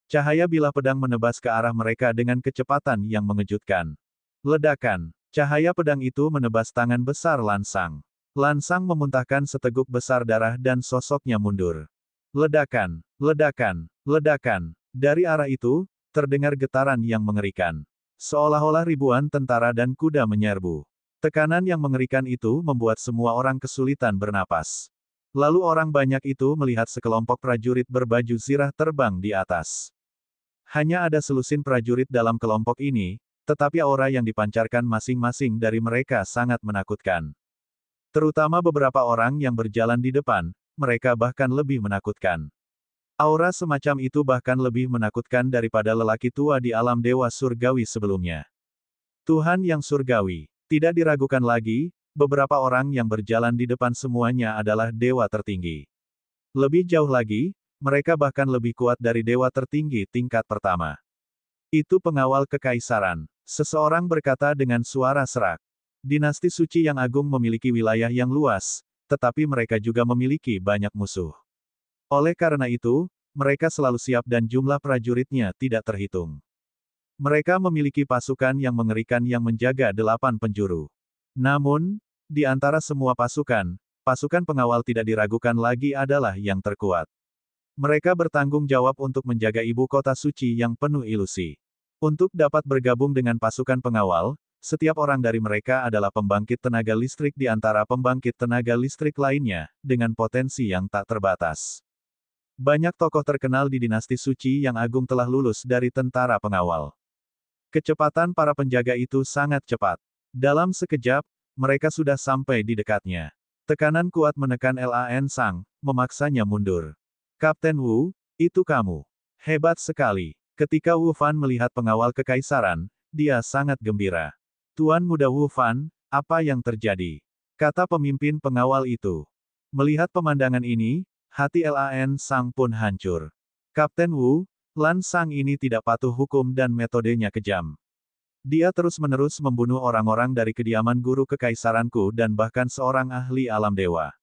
Speaker 1: Cahaya bilah pedang menebas ke arah mereka dengan kecepatan yang mengejutkan. Ledakan. Cahaya pedang itu menebas tangan besar Lan Sang. Lan Sang memuntahkan seteguk besar darah dan sosoknya mundur. Ledakan. Dari arah itu, terdengar getaran yang mengerikan. Seolah-olah ribuan tentara dan kuda menyerbu. Tekanan yang mengerikan itu membuat semua orang kesulitan bernapas. Lalu orang banyak itu melihat sekelompok prajurit berbaju zirah terbang di atas. Hanya ada selusin prajurit dalam kelompok ini, tetapi aura yang dipancarkan masing-masing dari mereka sangat menakutkan. Terutama beberapa orang yang berjalan di depan, mereka bahkan lebih menakutkan. Aura semacam itu bahkan lebih menakutkan daripada lelaki tua di alam dewa surgawi sebelumnya. Tuhan yang surgawi. Tidak diragukan lagi, beberapa orang yang berjalan di depan semuanya adalah dewa tertinggi. Lebih jauh lagi, mereka bahkan lebih kuat dari dewa tertinggi tingkat pertama. Itu pengawal kekaisaran. Seseorang berkata dengan suara serak. Dinasti suci yang agung memiliki wilayah yang luas, tetapi mereka juga memiliki banyak musuh. Oleh karena itu, mereka selalu siap dan jumlah prajuritnya tidak terhitung. Mereka memiliki pasukan yang mengerikan yang menjaga 8 penjuru. Namun, di antara semua pasukan pengawal tidak diragukan lagi adalah yang terkuat. Mereka bertanggung jawab untuk menjaga ibu kota suci yang penuh ilusi. Untuk dapat bergabung dengan pasukan pengawal, setiap orang dari mereka adalah pembangkit tenaga listrik di antara pembangkit tenaga listrik lainnya, dengan potensi yang tak terbatas. Banyak tokoh terkenal di dinasti suci yang agung telah lulus dari tentara pengawal. Kecepatan para penjaga itu sangat cepat. Dalam sekejap, mereka sudah sampai di dekatnya. Tekanan kuat menekan Lan Sang, memaksanya mundur. Kapten Wu, itu kamu. Hebat sekali. Ketika Wu Fan melihat pengawal kekaisaran, dia sangat gembira. Tuan muda Wu Fan, apa yang terjadi? Kata pemimpin pengawal itu. Melihat pemandangan ini, hati Lan Sang pun hancur. Kapten Wu, Lan Sang ini tidak patuh hukum dan metodenya kejam. Dia terus-menerus membunuh orang-orang dari kediaman guru kekaisaranku dan bahkan seorang ahli alam dewa.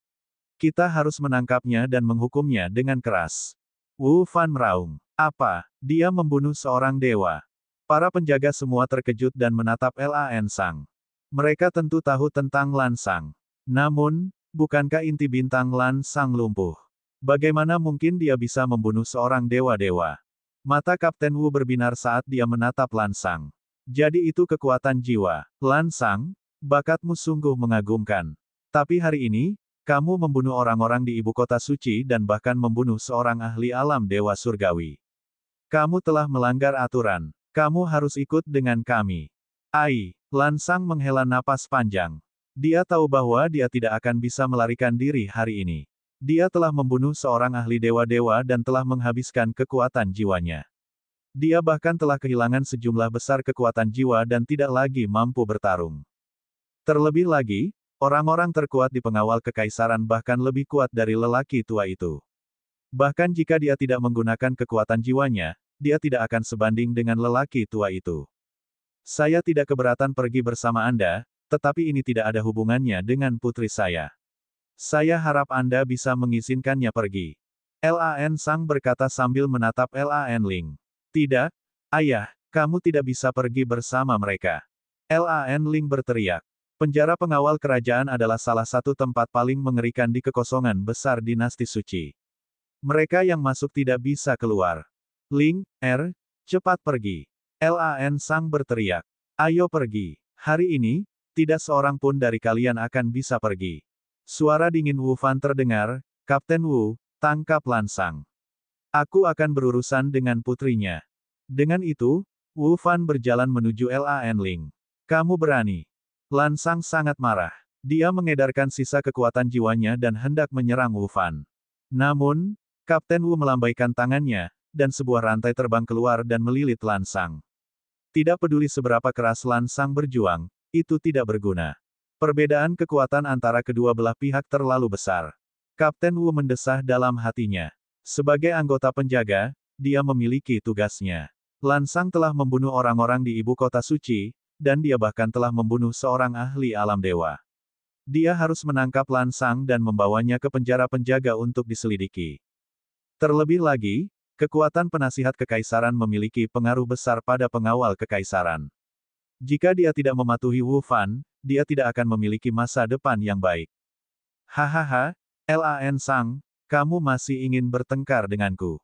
Speaker 1: Kita harus menangkapnya dan menghukumnya dengan keras. Wu Fan meraung. Apa? Dia membunuh seorang dewa? Para penjaga semua terkejut dan menatap Lan Sang. Mereka tentu tahu tentang Lan Sang. Namun, bukankah inti bintang Lan Sang lumpuh? Bagaimana mungkin dia bisa membunuh seorang dewa-dewa? Mata Kapten Wu berbinar saat dia menatap Lan Sang. Jadi itu kekuatan jiwa. Lan Sang, bakatmu sungguh mengagumkan. Tapi hari ini, kamu membunuh orang-orang di ibu kota suci dan bahkan membunuh seorang ahli alam dewa surgawi. Kamu telah melanggar aturan. Kamu harus ikut dengan kami. Lan Sang menghela napas panjang. Dia tahu bahwa dia tidak akan bisa melarikan diri hari ini. Dia telah membunuh seorang ahli dewa-dewa dan telah menghabiskan kekuatan jiwanya. Dia bahkan telah kehilangan sejumlah besar kekuatan jiwa dan tidak lagi mampu bertarung. Terlebih lagi, orang-orang terkuat di pengawal kekaisaran bahkan lebih kuat dari lelaki tua itu. Bahkan jika dia tidak menggunakan kekuatan jiwanya, dia tidak akan sebanding dengan lelaki tua itu. Saya tidak keberatan pergi bersama Anda, tetapi ini tidak ada hubungannya dengan putri saya. Saya harap Anda bisa mengizinkannya pergi. Lan Sang berkata sambil menatap Lan Ling. Tidak, ayah, kamu tidak bisa pergi bersama mereka. Lan Ling berteriak. Penjara pengawal kerajaan adalah salah satu tempat paling mengerikan di kekosongan besar dinasti suci. Mereka yang masuk tidak bisa keluar. Ling, cepat pergi. Lan Sang berteriak. Ayo pergi. Hari ini, tidak seorang pun dari kalian akan bisa pergi. Suara dingin Wu Fan terdengar, Kapten Wu, tangkap Lan Sang. Aku akan berurusan dengan putrinya. Dengan itu, Wu Fan berjalan menuju Lan Ling. Kamu berani. Lan Sang sangat marah. Dia mengedarkan sisa kekuatan jiwanya dan hendak menyerang Wu Fan. Namun, Kapten Wu melambaikan tangannya, dan sebuah rantai terbang keluar dan melilit Lan Sang. Tidak peduli seberapa keras Lan Sang berjuang, itu tidak berguna. Perbedaan kekuatan antara kedua belah pihak terlalu besar. Kapten Wu mendesah dalam hatinya. Sebagai anggota penjaga, dia memiliki tugasnya. Lan Sang telah membunuh orang-orang di ibu kota suci, dan dia bahkan telah membunuh seorang ahli alam dewa. Dia harus menangkap Lan Sang dan membawanya ke penjara penjaga untuk diselidiki. Terlebih lagi, kekuatan penasihat kekaisaran memiliki pengaruh besar pada pengawal kekaisaran. Jika dia tidak mematuhi Wu Fan, dia tidak akan memiliki masa depan yang baik. Hahaha, Lan Sang, kamu masih ingin bertengkar denganku.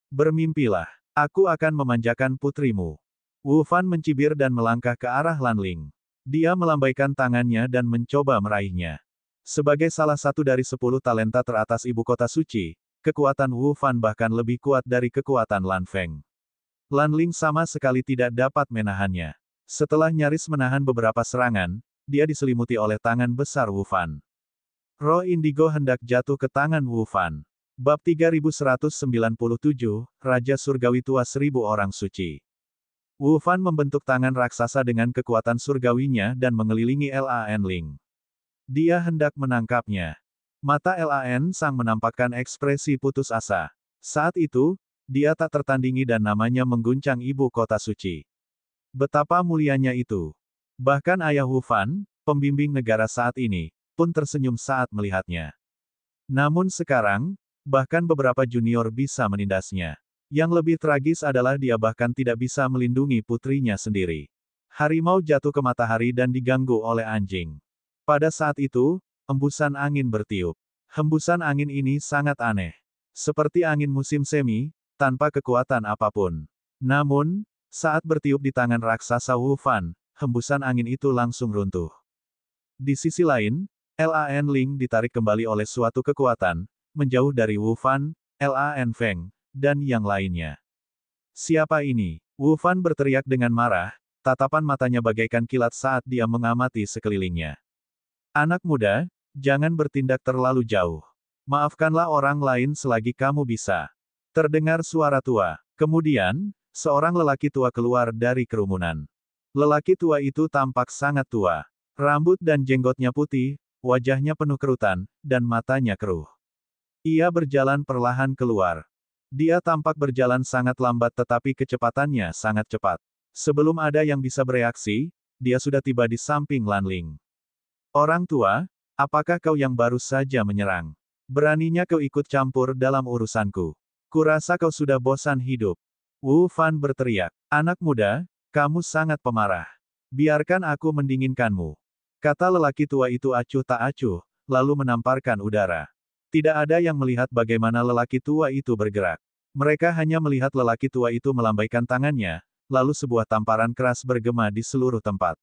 Speaker 1: Bermimpilah, aku akan memanjakan putrimu. Wu Fan mencibir dan melangkah ke arah Lan Ling. Dia melambaikan tangannya dan mencoba meraihnya. Sebagai salah satu dari 10 talenta teratas ibu kota suci, kekuatan Wu Fan bahkan lebih kuat dari kekuatan Lan Feng. Lan Ling sama sekali tidak dapat menahannya. Setelah nyaris menahan beberapa serangan, dia diselimuti oleh tangan besar Wu Fan. Roh indigo hendak jatuh ke tangan Wu Fan. Bab 3197, Raja Surgawi Tua 1000 Orang Suci. Wu Fan membentuk tangan raksasa dengan kekuatan surgawinya dan mengelilingi Lan Ling. Dia hendak menangkapnya. Mata Lan Sang menampakkan ekspresi putus asa. Saat itu, dia tak tertandingi dan namanya mengguncang ibu kota suci. Betapa mulianya itu. Bahkan ayah Wu Fan, pembimbing negara saat ini, pun tersenyum saat melihatnya. Namun sekarang, bahkan beberapa junior bisa menindasnya. Yang lebih tragis adalah dia bahkan tidak bisa melindungi putrinya sendiri. Harimau jatuh ke matahari dan diganggu oleh anjing. Pada saat itu, hembusan angin bertiup. Hembusan angin ini sangat aneh. Seperti angin musim semi, tanpa kekuatan apapun. Namun, saat bertiup di tangan raksasa Wu Fan, hembusan angin itu langsung runtuh. Di sisi lain, Lan Ling ditarik kembali oleh suatu kekuatan, menjauh dari Wu Fan, Lan Feng, dan yang lainnya. Siapa ini? Wu Fan berteriak dengan marah, tatapan matanya bagaikan kilat saat dia mengamati sekelilingnya. Anak muda, jangan bertindak terlalu jauh. Maafkanlah orang lain selagi kamu bisa. Terdengar suara tua. Kemudian, seorang lelaki tua keluar dari kerumunan. Lelaki tua itu tampak sangat tua. Rambut dan jenggotnya putih, wajahnya penuh kerutan, dan matanya keruh. Ia berjalan perlahan keluar. Dia tampak berjalan sangat lambat tetapi kecepatannya sangat cepat. Sebelum ada yang bisa bereaksi, dia sudah tiba di samping Lan Ling. Orang tua, apakah kau yang baru saja menyerang? Beraninya kau ikut campur dalam urusanku. Kurasa kau sudah bosan hidup. Wu Fan berteriak. Anak muda, kamu sangat pemarah. Biarkan aku mendinginkanmu. Kata lelaki tua itu acuh tak acuh, lalu menamparkan udara. Tidak ada yang melihat bagaimana lelaki tua itu bergerak. Mereka hanya melihat lelaki tua itu melambaikan tangannya, lalu sebuah tamparan keras bergema di seluruh tempat.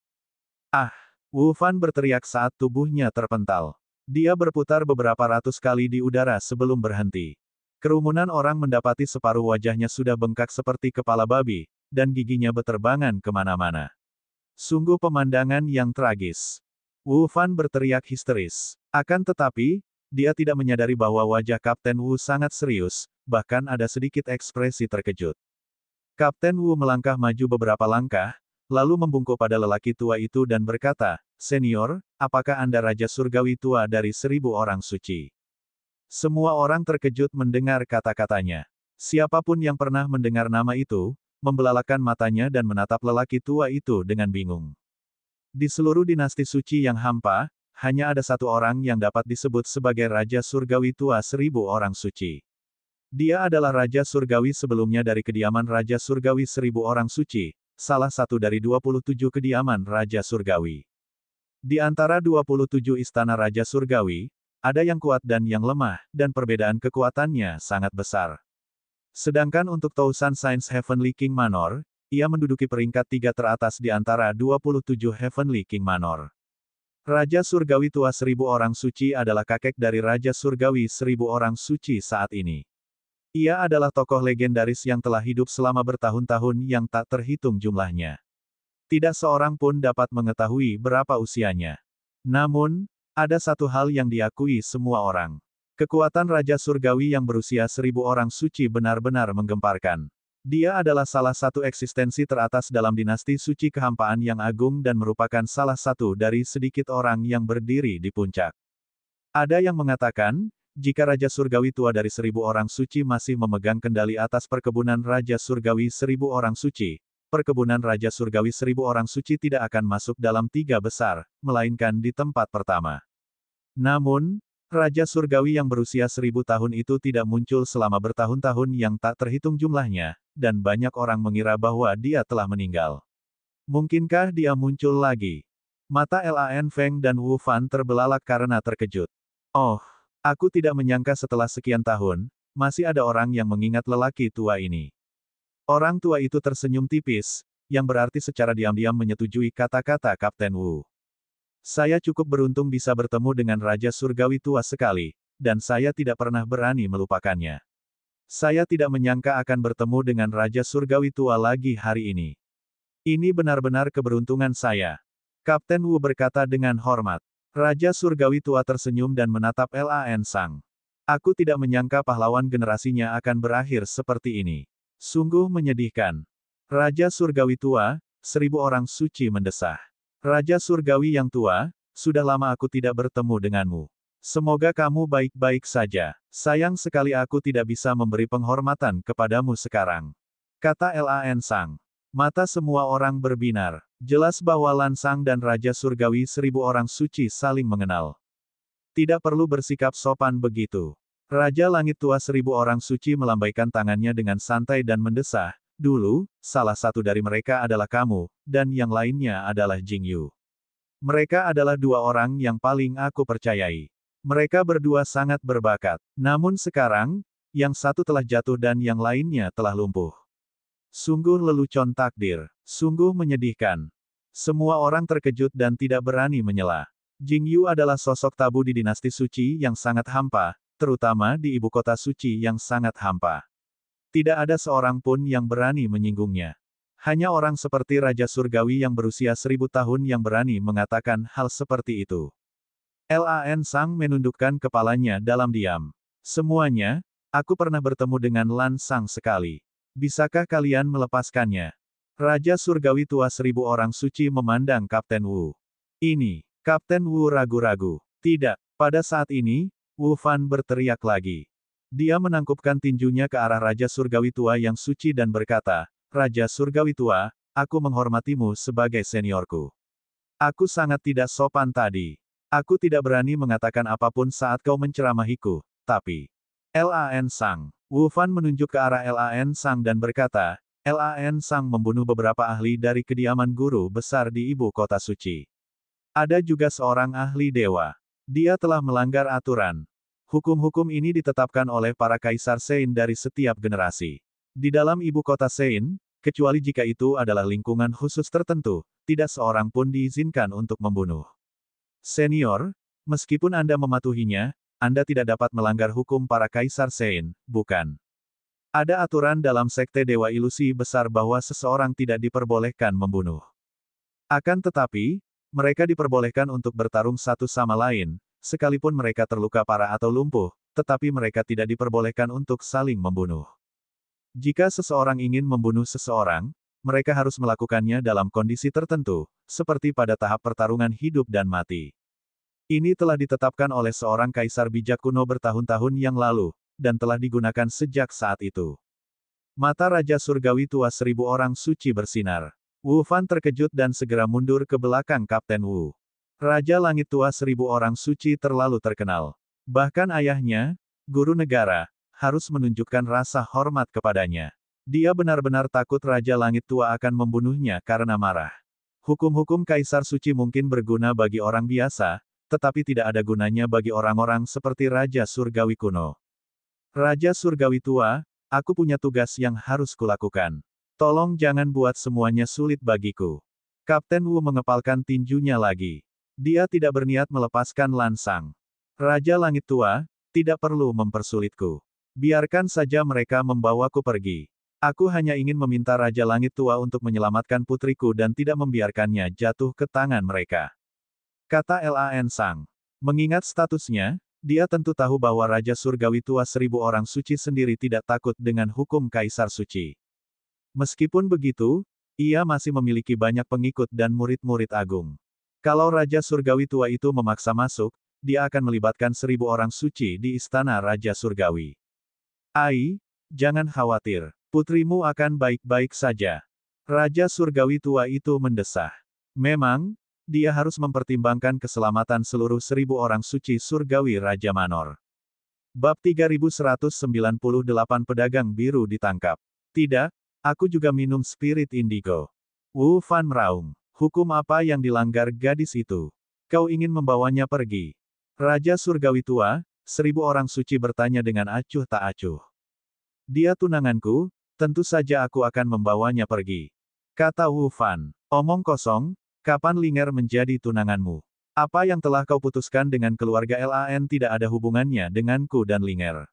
Speaker 1: Ah! Wu Fan berteriak saat tubuhnya terpental. Dia berputar beberapa ratus kali di udara sebelum berhenti. Kerumunan orang mendapati separuh wajahnya sudah bengkak seperti kepala babi, dan giginya beterbangan kemana-mana. Sungguh pemandangan yang tragis. Wu Fan berteriak histeris. Akan tetapi, dia tidak menyadari bahwa wajah Kapten Wu sangat serius, bahkan ada sedikit ekspresi terkejut. Kapten Wu melangkah maju beberapa langkah, lalu membungkuk pada lelaki tua itu dan berkata, "Senior, apakah Anda Raja Surgawi tua dari 1000 orang suci?" Semua orang terkejut mendengar kata-katanya. Siapapun yang pernah mendengar nama itu, membelalakan matanya dan menatap lelaki tua itu dengan bingung. Di seluruh dinasti suci yang hampa, hanya ada satu orang yang dapat disebut sebagai Raja Surgawi tua 1000 orang suci. Dia adalah Raja Surgawi sebelumnya dari kediaman Raja Surgawi 1000 orang suci, salah satu dari 27 kediaman Raja Surgawi. Di antara 27 istana Raja Surgawi, ada yang kuat dan yang lemah, dan perbedaan kekuatannya sangat besar. Sedangkan untuk Thousand Science Heavenly King Manor, ia menduduki peringkat 3 teratas di antara 27 Heavenly King Manor. Raja Surgawi tua 1000 orang suci adalah kakek dari Raja Surgawi 1000 orang suci saat ini. Ia adalah tokoh legendaris yang telah hidup selama bertahun-tahun yang tak terhitung jumlahnya. Tidak seorang pun dapat mengetahui berapa usianya. Namun, ada satu hal yang diakui semua orang. Kekuatan Raja Surgawi yang berusia 1000 orang suci benar-benar menggemparkan. Dia adalah salah satu eksistensi teratas dalam dinasti suci kehampaan yang agung dan merupakan salah satu dari sedikit orang yang berdiri di puncak. Ada yang mengatakan, jika Raja Surgawi tua dari 1000 orang suci masih memegang kendali atas perkebunan Raja Surgawi 1000 orang suci, perkebunan Raja Surgawi 1000 orang suci tidak akan masuk dalam 3 besar, melainkan di tempat pertama. Namun, Raja Surgawi yang berusia 1000 tahun itu tidak muncul selama bertahun-tahun yang tak terhitung jumlahnya, dan banyak orang mengira bahwa dia telah meninggal. Mungkinkah dia muncul lagi? Mata Lan Feng dan Wu Fan terbelalak karena terkejut. Oh, aku tidak menyangka setelah sekian tahun, masih ada orang yang mengingat lelaki tua ini. Orang tua itu tersenyum tipis, yang berarti secara diam-diam menyetujui kata-kata Kapten Wu. Saya cukup beruntung bisa bertemu dengan Raja Surgawi tua sekali, dan saya tidak pernah berani melupakannya. Saya tidak menyangka akan bertemu dengan Raja Surgawi tua lagi hari ini. Ini benar-benar keberuntungan saya. Kapten Wu berkata dengan hormat. Raja Surgawi tua tersenyum dan menatap Lan Sang. Aku tidak menyangka pahlawan generasinya akan berakhir seperti ini. Sungguh menyedihkan. Raja Surgawi tua, 1000 orang suci mendesah. Raja Surgawi yang tua, sudah lama aku tidak bertemu denganmu. Semoga kamu baik-baik saja. Sayang sekali aku tidak bisa memberi penghormatan kepadamu sekarang. Kata Lan Sang. Mata semua orang berbinar. Jelas bahwa Lan Sang dan Raja Surgawi 1000 orang suci saling mengenal. Tidak perlu bersikap sopan begitu. Raja Langit Tua 1000 orang suci melambaikan tangannya dengan santai dan mendesah. Dulu, salah satu dari mereka adalah kamu, dan yang lainnya adalah Jing Yu. Mereka adalah 2 orang yang paling aku percayai. Mereka berdua sangat berbakat. Namun sekarang, yang satu telah jatuh dan yang lainnya telah lumpuh. Sungguh lelucon takdir. Sungguh menyedihkan. Semua orang terkejut dan tidak berani menyela. Jing Yu adalah sosok tabu di dinasti suci yang sangat hampa, terutama di ibu kota suci yang sangat hampa. Tidak ada seorang pun yang berani menyinggungnya. Hanya orang seperti Raja Surgawi yang berusia 1000 tahun yang berani mengatakan hal seperti itu. Lan Sang menundukkan kepalanya dalam diam. Semuanya, aku pernah bertemu dengan Lan Sang sekali. Bisakah kalian melepaskannya? Raja Surgawi tua 1000 orang suci memandang Kapten Wu. Ini, Kapten Wu ragu-ragu. Tidak, pada saat ini, Wu Fan berteriak lagi. Dia menangkupkan tinjunya ke arah Raja Surgawi tua yang suci dan berkata, Raja Surgawi tua, aku menghormatimu sebagai seniorku. Aku sangat tidak sopan tadi. Aku tidak berani mengatakan apapun saat kau menceramahiku, tapi... Lan Sang. Wu Fan menunjuk ke arah Lan Sang dan berkata, Lan Sang membunuh beberapa ahli dari kediaman guru besar di ibu kota suci. Ada juga seorang ahli dewa. Dia telah melanggar aturan. Hukum-hukum ini ditetapkan oleh para kaisar Sein dari setiap generasi. Di dalam ibu kota Sein, kecuali jika itu adalah lingkungan khusus tertentu, tidak seorang pun diizinkan untuk membunuh. Senior, meskipun Anda mematuhinya, Anda tidak dapat melanggar hukum para kaisar Sein, bukan? Ada aturan dalam sekte Dewa Ilusi besar bahwa seseorang tidak diperbolehkan membunuh. Akan tetapi, mereka diperbolehkan untuk bertarung satu sama lain, sekalipun mereka terluka parah atau lumpuh, tetapi mereka tidak diperbolehkan untuk saling membunuh. Jika seseorang ingin membunuh seseorang, mereka harus melakukannya dalam kondisi tertentu, seperti pada tahap pertarungan hidup dan mati. Ini telah ditetapkan oleh seorang kaisar bijak kuno bertahun-tahun yang lalu, dan telah digunakan sejak saat itu. Mata Raja Surgawi tua 1000 orang suci bersinar. Wu Fan terkejut dan segera mundur ke belakang Kapten Wu. Raja Langit Tua 1000 orang suci terlalu terkenal. Bahkan ayahnya, guru negara, harus menunjukkan rasa hormat kepadanya. Dia benar-benar takut Raja Langit Tua akan membunuhnya karena marah. Hukum-hukum Kaisar Suci mungkin berguna bagi orang biasa, tetapi tidak ada gunanya bagi orang-orang seperti Raja Surgawi kuno. Raja Surgawi tua, aku punya tugas yang harus kulakukan. Tolong jangan buat semuanya sulit bagiku. Kapten Wu mengepalkan tinjunya lagi. Dia tidak berniat melepaskan Lansang. Raja Langit Tua, tidak perlu mempersulitku. Biarkan saja mereka membawaku pergi. Aku hanya ingin meminta Raja Langit Tua untuk menyelamatkan putriku dan tidak membiarkannya jatuh ke tangan mereka. Kata Lan Sang. Mengingat statusnya, dia tentu tahu bahwa Raja Surgawi Tua 1000 orang suci sendiri tidak takut dengan hukum Kaisar Suci. Meskipun begitu, ia masih memiliki banyak pengikut dan murid-murid agung. Kalau Raja Surgawi Tua itu memaksa masuk, dia akan melibatkan 1000 orang suci di istana Raja Surgawi. Ai, jangan khawatir. Putrimu akan baik-baik saja. Raja Surgawi Tua itu mendesah. Memang, dia harus mempertimbangkan keselamatan seluruh 1000 orang suci surgawi Raja Manor. Bab 3198 Pedagang Biru ditangkap. Tidak, aku juga minum spirit indigo. Wu Fan meraung. Hukum apa yang dilanggar gadis itu? Kau ingin membawanya pergi? Raja Surgawi Tua, 1000 orang suci bertanya dengan acuh tak acuh. Dia tunanganku, tentu saja aku akan membawanya pergi. Kata Wu Fan. Omong kosong, kapan Linger menjadi tunanganmu? Apa yang telah kau putuskan dengan keluarga Lan tidak ada hubungannya denganku dan Linger.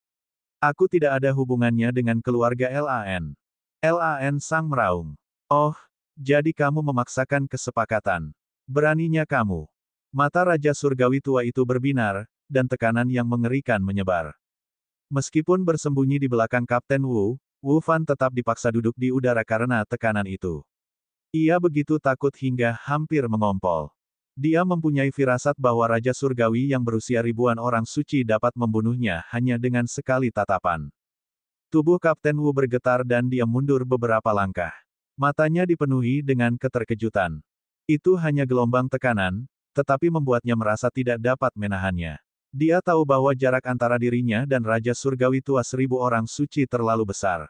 Speaker 1: Aku tidak ada hubungannya dengan keluarga Lan. Lan Sang meraung. Oh, jadi kamu memaksakan kesepakatan. Beraninya kamu. Mata Raja Surgawi Tua itu berbinar, dan tekanan yang mengerikan menyebar. Meskipun bersembunyi di belakang Kapten Wu, Wu Fan tetap dipaksa duduk di udara karena tekanan itu. Ia begitu takut hingga hampir mengompol. Dia mempunyai firasat bahwa Raja Surgawi yang berusia ribuan orang suci dapat membunuhnya hanya dengan sekali tatapan. Tubuh Kapten Wu bergetar dan dia mundur beberapa langkah. Matanya dipenuhi dengan keterkejutan. Itu hanya gelombang tekanan, tetapi membuatnya merasa tidak dapat menahannya. Dia tahu bahwa jarak antara dirinya dan Raja Surgawi Tua 1000 orang suci terlalu besar.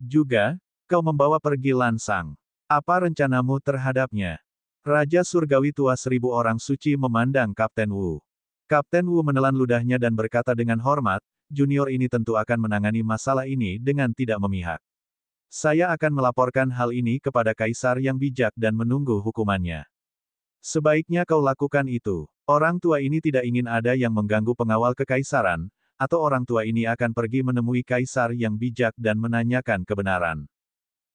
Speaker 1: Juga, kau membawa pergi Lansang. Apa rencanamu terhadapnya? Raja Surgawi Tua 1000 orang suci memandang Kapten Wu. Kapten Wu menelan ludahnya dan berkata dengan hormat, junior ini tentu akan menangani masalah ini dengan tidak memihak. Saya akan melaporkan hal ini kepada Kaisar yang bijak dan menunggu hukumannya. Sebaiknya kau lakukan itu. Orang tua ini tidak ingin ada yang mengganggu pengawal kekaisaran, atau orang tua ini akan pergi menemui kaisar yang bijak dan menanyakan kebenaran.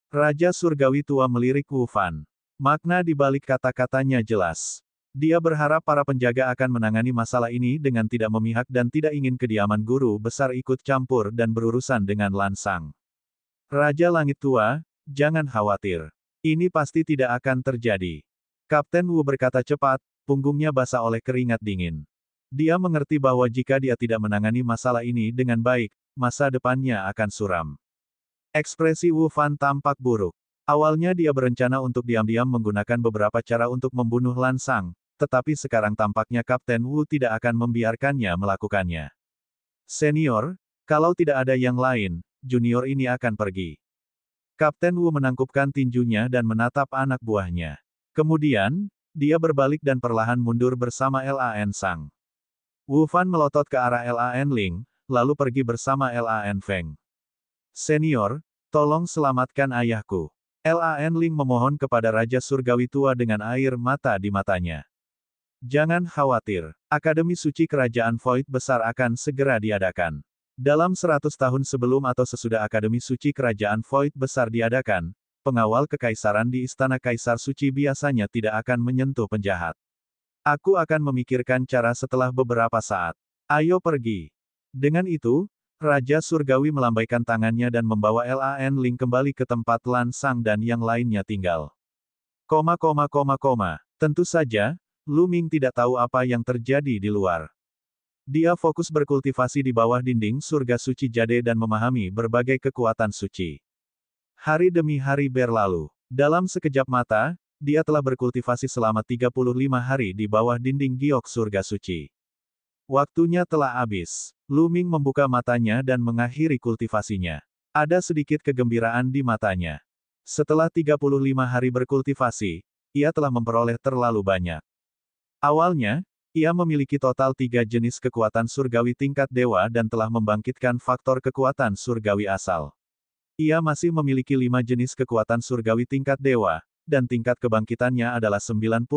Speaker 1: Raja Surgawi Tua melirik Wu Fan. Makna di balik kata-katanya jelas. Dia berharap para penjaga akan menangani masalah ini dengan tidak memihak dan tidak ingin kediaman guru besar ikut campur dan berurusan dengan Lansang. Raja Langit Tua, jangan khawatir. Ini pasti tidak akan terjadi. Kapten Wu berkata cepat, punggungnya basah oleh keringat dingin. Dia mengerti bahwa jika dia tidak menangani masalah ini dengan baik, masa depannya akan suram. Ekspresi Wu Fan tampak buruk. Awalnya dia berencana untuk diam-diam menggunakan beberapa cara untuk membunuh Lansang, tetapi sekarang tampaknya Kapten Wu tidak akan membiarkannya melakukannya. Senior, kalau tidak ada yang lain, junior ini akan pergi. Kapten Wu menangkupkan tinjunya dan menatap anak buahnya. Kemudian, dia berbalik dan perlahan mundur bersama Lan Sang. Wu Fan melotot ke arah Lan Ling, lalu pergi bersama Lan Feng. Senior, tolong selamatkan ayahku. Lan Ling memohon kepada Raja Surgawi Tua dengan air mata di matanya. Jangan khawatir, Akademi Suci Kerajaan Void Besar akan segera diadakan. Dalam 100 tahun sebelum atau sesudah Akademi Suci Kerajaan Void Besar diadakan, pengawal kekaisaran di Istana Kaisar Suci biasanya tidak akan menyentuh penjahat. Aku akan memikirkan cara setelah beberapa saat. Ayo pergi. Dengan itu, Raja Surgawi melambaikan tangannya dan membawa Lan Ling kembali ke tempat Lansang dan yang lainnya tinggal. Tentu saja, Lu Ming tidak tahu apa yang terjadi di luar. Dia fokus berkultivasi di bawah dinding surga suci Jade dan memahami berbagai kekuatan suci. Hari demi hari berlalu. Dalam sekejap mata, dia telah berkultivasi selama 35 hari di bawah dinding giok surga suci. Waktunya telah habis. Lu Ming membuka matanya dan mengakhiri kultivasinya. Ada sedikit kegembiraan di matanya. Setelah 35 hari berkultivasi, ia telah memperoleh terlalu banyak. Awalnya, ia memiliki total 3 jenis kekuatan surgawi tingkat dewa dan telah membangkitkan faktor kekuatan surgawi asal. Ia masih memiliki 5 jenis kekuatan surgawi tingkat dewa, dan tingkat kebangkitannya adalah 99%.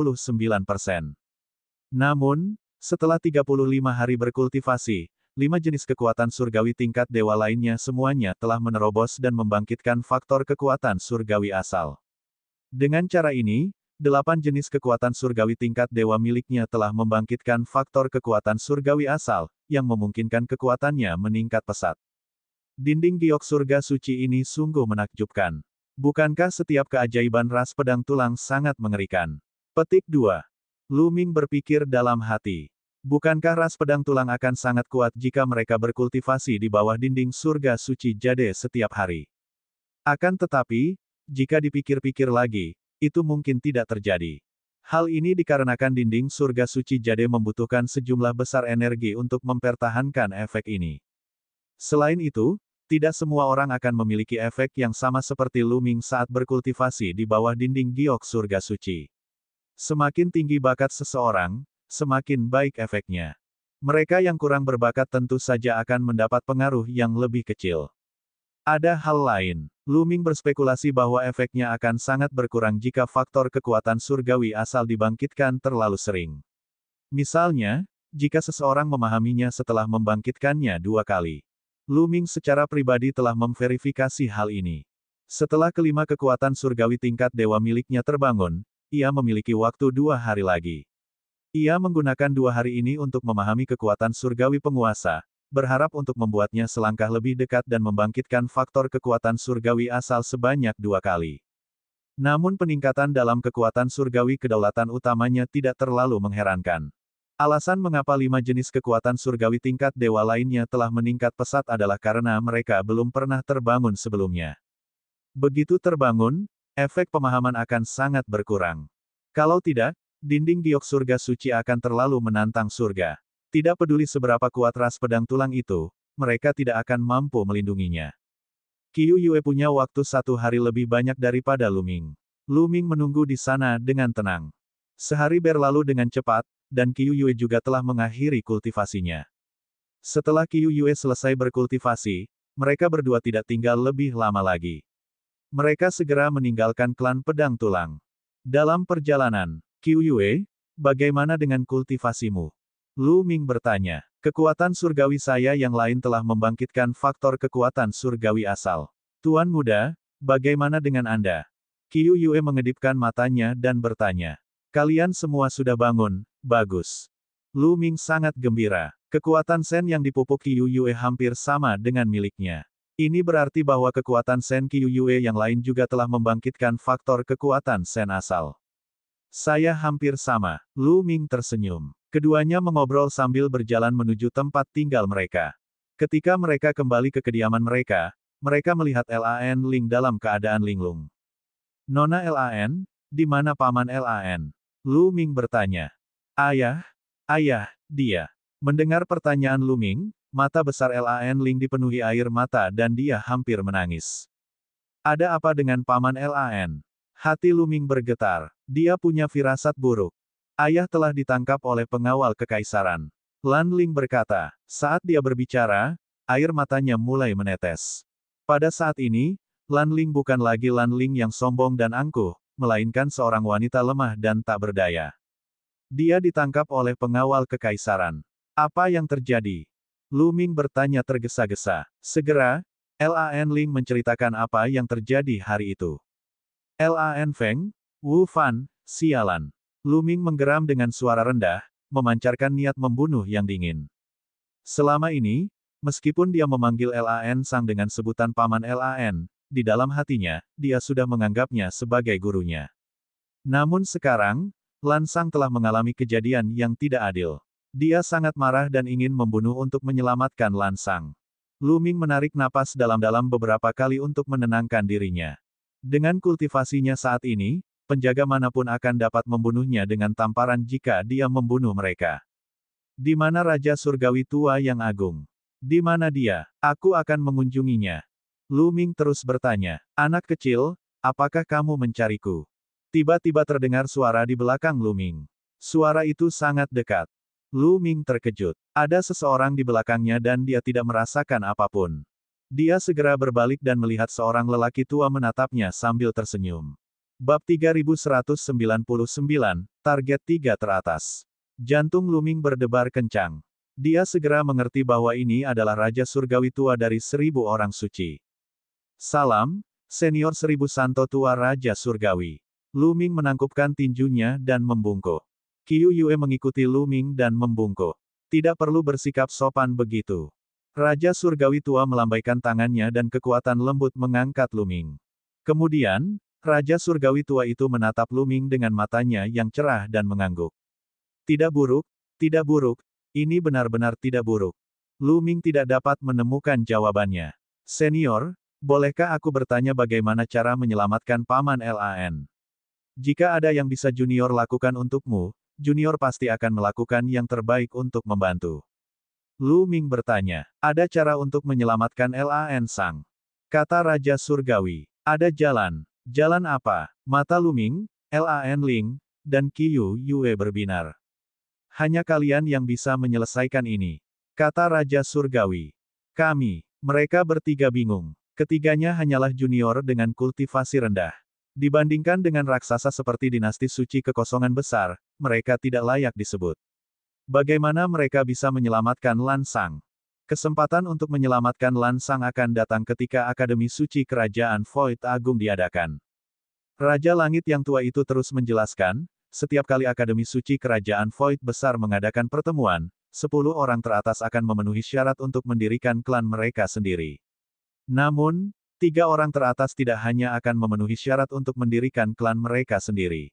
Speaker 1: Namun, setelah 35 hari berkultivasi, 5 jenis kekuatan surgawi tingkat dewa lainnya semuanya telah menerobos dan membangkitkan faktor kekuatan surgawi asal. Dengan cara ini, 8 jenis kekuatan surgawi tingkat dewa miliknya telah membangkitkan faktor kekuatan surgawi asal, yang memungkinkan kekuatannya meningkat pesat. Dinding giok surga suci ini sungguh menakjubkan. Bukankah setiap keajaiban ras pedang tulang sangat mengerikan? Petik 2. Lu Ming berpikir dalam hati. Bukankah ras pedang tulang akan sangat kuat jika mereka berkultivasi di bawah dinding surga suci Jade setiap hari? Akan tetapi, jika dipikir-pikir lagi, itu mungkin tidak terjadi. Hal ini dikarenakan dinding surga suci Jade membutuhkan sejumlah besar energi untuk mempertahankan efek ini. Selain itu, tidak semua orang akan memiliki efek yang sama seperti Lu Ming saat berkultivasi di bawah dinding giok surga suci. Semakin tinggi bakat seseorang, semakin baik efeknya. Mereka yang kurang berbakat tentu saja akan mendapat pengaruh yang lebih kecil. Ada hal lain. Lu Ming berspekulasi bahwa efeknya akan sangat berkurang jika faktor kekuatan surgawi asal dibangkitkan terlalu sering. Misalnya, jika seseorang memahaminya setelah membangkitkannya 2 kali. Lu Ming secara pribadi telah memverifikasi hal ini. Setelah kelima kekuatan surgawi tingkat dewa miliknya terbangun, ia memiliki waktu 2 hari lagi. Ia menggunakan 2 hari ini untuk memahami kekuatan surgawi penguasa, berharap untuk membuatnya selangkah lebih dekat dan membangkitkan faktor kekuatan surgawi asal sebanyak 2 kali. Namun peningkatan dalam kekuatan surgawi kedaulatan utamanya tidak terlalu mengherankan. Alasan mengapa 5 jenis kekuatan surgawi tingkat dewa lainnya telah meningkat pesat adalah karena mereka belum pernah terbangun sebelumnya. Begitu terbangun, efek pemahaman akan sangat berkurang. Kalau tidak, dinding giok surga suci akan terlalu menantang surga. Tidak peduli seberapa kuat ras pedang tulang itu, mereka tidak akan mampu melindunginya. Qiu Yue punya waktu 1 hari lebih banyak daripada Lu Ming. Lu Ming menunggu di sana dengan tenang. Sehari berlalu dengan cepat, dan Qiu Yue juga telah mengakhiri kultivasinya. Setelah Qiu Yue selesai berkultivasi, mereka berdua tidak tinggal lebih lama lagi. Mereka segera meninggalkan klan pedang tulang. Dalam perjalanan, Qiu Yue, bagaimana dengan kultivasimu? Lu Ming bertanya. Kekuatan surgawi saya yang lain telah membangkitkan faktor kekuatan surgawi asal. Tuan muda, bagaimana dengan Anda? Qiu Yue mengedipkan matanya dan bertanya. Kalian semua sudah bangun, bagus. Lu Ming sangat gembira. Kekuatan Sen yang dipupuk Qiu Yue hampir sama dengan miliknya. Ini berarti bahwa kekuatan Sen Qiu Yue yang lain juga telah membangkitkan faktor kekuatan Sen asal. Saya hampir sama. Lu Ming tersenyum. Keduanya mengobrol sambil berjalan menuju tempat tinggal mereka. Ketika mereka kembali ke kediaman mereka, mereka melihat Lan Ling dalam keadaan linglung. Nona Lan, di mana Paman Lan? Lu Ming bertanya. Ayah, dia. Mendengar pertanyaan Lu Ming, mata besar Lan Ling dipenuhi air mata dan dia hampir menangis. Ada apa dengan Paman Lan? Hati Lu Ming bergetar. Dia punya firasat buruk. Ayah telah ditangkap oleh pengawal kekaisaran. Lan Ling berkata. Saat dia berbicara, air matanya mulai menetes. Pada saat ini, Lan Ling bukan lagi Lan Ling yang sombong dan angkuh, melainkan seorang wanita lemah dan tak berdaya. Dia ditangkap oleh pengawal kekaisaran. Apa yang terjadi? Lu Ming bertanya tergesa-gesa. Segera, Lan Ling menceritakan apa yang terjadi hari itu. Lan Feng, Wu Fan, sialan. Lu Ming menggeram dengan suara rendah, memancarkan niat membunuh yang dingin. Selama ini, meskipun dia memanggil Lan Sang dengan sebutan Paman Lan, di dalam hatinya, dia sudah menganggapnya sebagai gurunya. Namun sekarang, Lan Sang telah mengalami kejadian yang tidak adil. Dia sangat marah dan ingin membunuh untuk menyelamatkan Lan Sang. Lu Ming menarik napas dalam-dalam beberapa kali untuk menenangkan dirinya. Dengan kultivasinya saat ini, penjaga manapun akan dapat membunuhnya dengan tamparan jika dia membunuh mereka. Di mana Raja Surgawi Tua yang agung? Di mana dia? Aku akan mengunjunginya. Lu Ming terus bertanya. Anak kecil, apakah kamu mencariku? Tiba-tiba terdengar suara di belakang Lu Ming. Suara itu sangat dekat. Lu Ming terkejut. Ada seseorang di belakangnya dan dia tidak merasakan apapun. Dia segera berbalik dan melihat seorang lelaki tua menatapnya sambil tersenyum. Bab 3199, target 3 teratas. Jantung Lu Ming berdebar kencang. Dia segera mengerti bahwa ini adalah Raja Surgawi tua dari 1000 orang suci. Salam, Senior 1000 Santo Tua Raja Surgawi. Lu Ming menangkupkan tinjunya dan membungkuk. Qiu Yue mengikuti Lu Ming dan membungkuk. Tidak perlu bersikap sopan begitu. Raja Surgawi tua melambaikan tangannya dan kekuatan lembut mengangkat Lu Ming. Kemudian, Raja Surgawi tua itu menatap Lu Ming dengan matanya yang cerah dan mengangguk. Tidak buruk, ini benar-benar tidak buruk. Lu Ming tidak dapat menemukan jawabannya. Senior, bolehkah aku bertanya bagaimana cara menyelamatkan Paman Lan? Jika ada yang bisa junior lakukan untukmu, junior pasti akan melakukan yang terbaik untuk membantu. Lu Ming bertanya, ada cara untuk menyelamatkan Lan Sang? Kata Raja Surgawi, ada jalan. Jalan apa? Mata Lu Ming, Lan Ling, dan Qiu Yue berbinar. Hanya kalian yang bisa menyelesaikan ini. Kata Raja Surgawi. Mereka bertiga bingung. Ketiganya hanyalah junior dengan kultivasi rendah. Dibandingkan dengan raksasa seperti dinasti suci kekosongan besar, mereka tidak layak disebut. Bagaimana mereka bisa menyelamatkan Lan Sang? Kesempatan untuk menyelamatkan Lan Sang akan datang ketika Akademi Suci Kerajaan Void Agung diadakan. Raja Langit yang tua itu terus menjelaskan, setiap kali Akademi Suci Kerajaan Void Besar mengadakan pertemuan, 10 orang teratas akan memenuhi syarat untuk mendirikan klan mereka sendiri. Namun, 3 orang teratas tidak hanya akan memenuhi syarat untuk mendirikan klan mereka sendiri.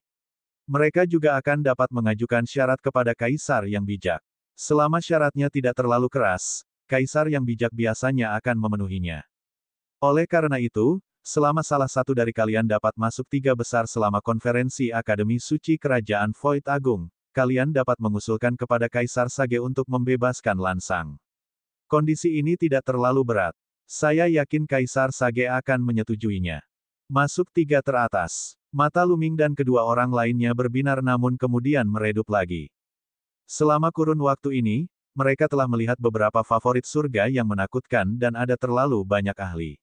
Speaker 1: Mereka juga akan dapat mengajukan syarat kepada Kaisar yang bijak. Selama syaratnya tidak terlalu keras, Kaisar yang bijak biasanya akan memenuhinya. Oleh karena itu, selama salah satu dari kalian dapat masuk 3 besar selama konferensi Akademi Suci Kerajaan Void Agung, kalian dapat mengusulkan kepada Kaisar Sage untuk membebaskan Lan Sang. Kondisi ini tidak terlalu berat. Saya yakin Kaisar Sage akan menyetujuinya. Masuk 3 teratas. Mata Lu Ming dan kedua orang lainnya berbinar namun kemudian meredup lagi. Selama kurun waktu ini, mereka telah melihat beberapa favorit surga yang menakutkan dan ada terlalu banyak ahli.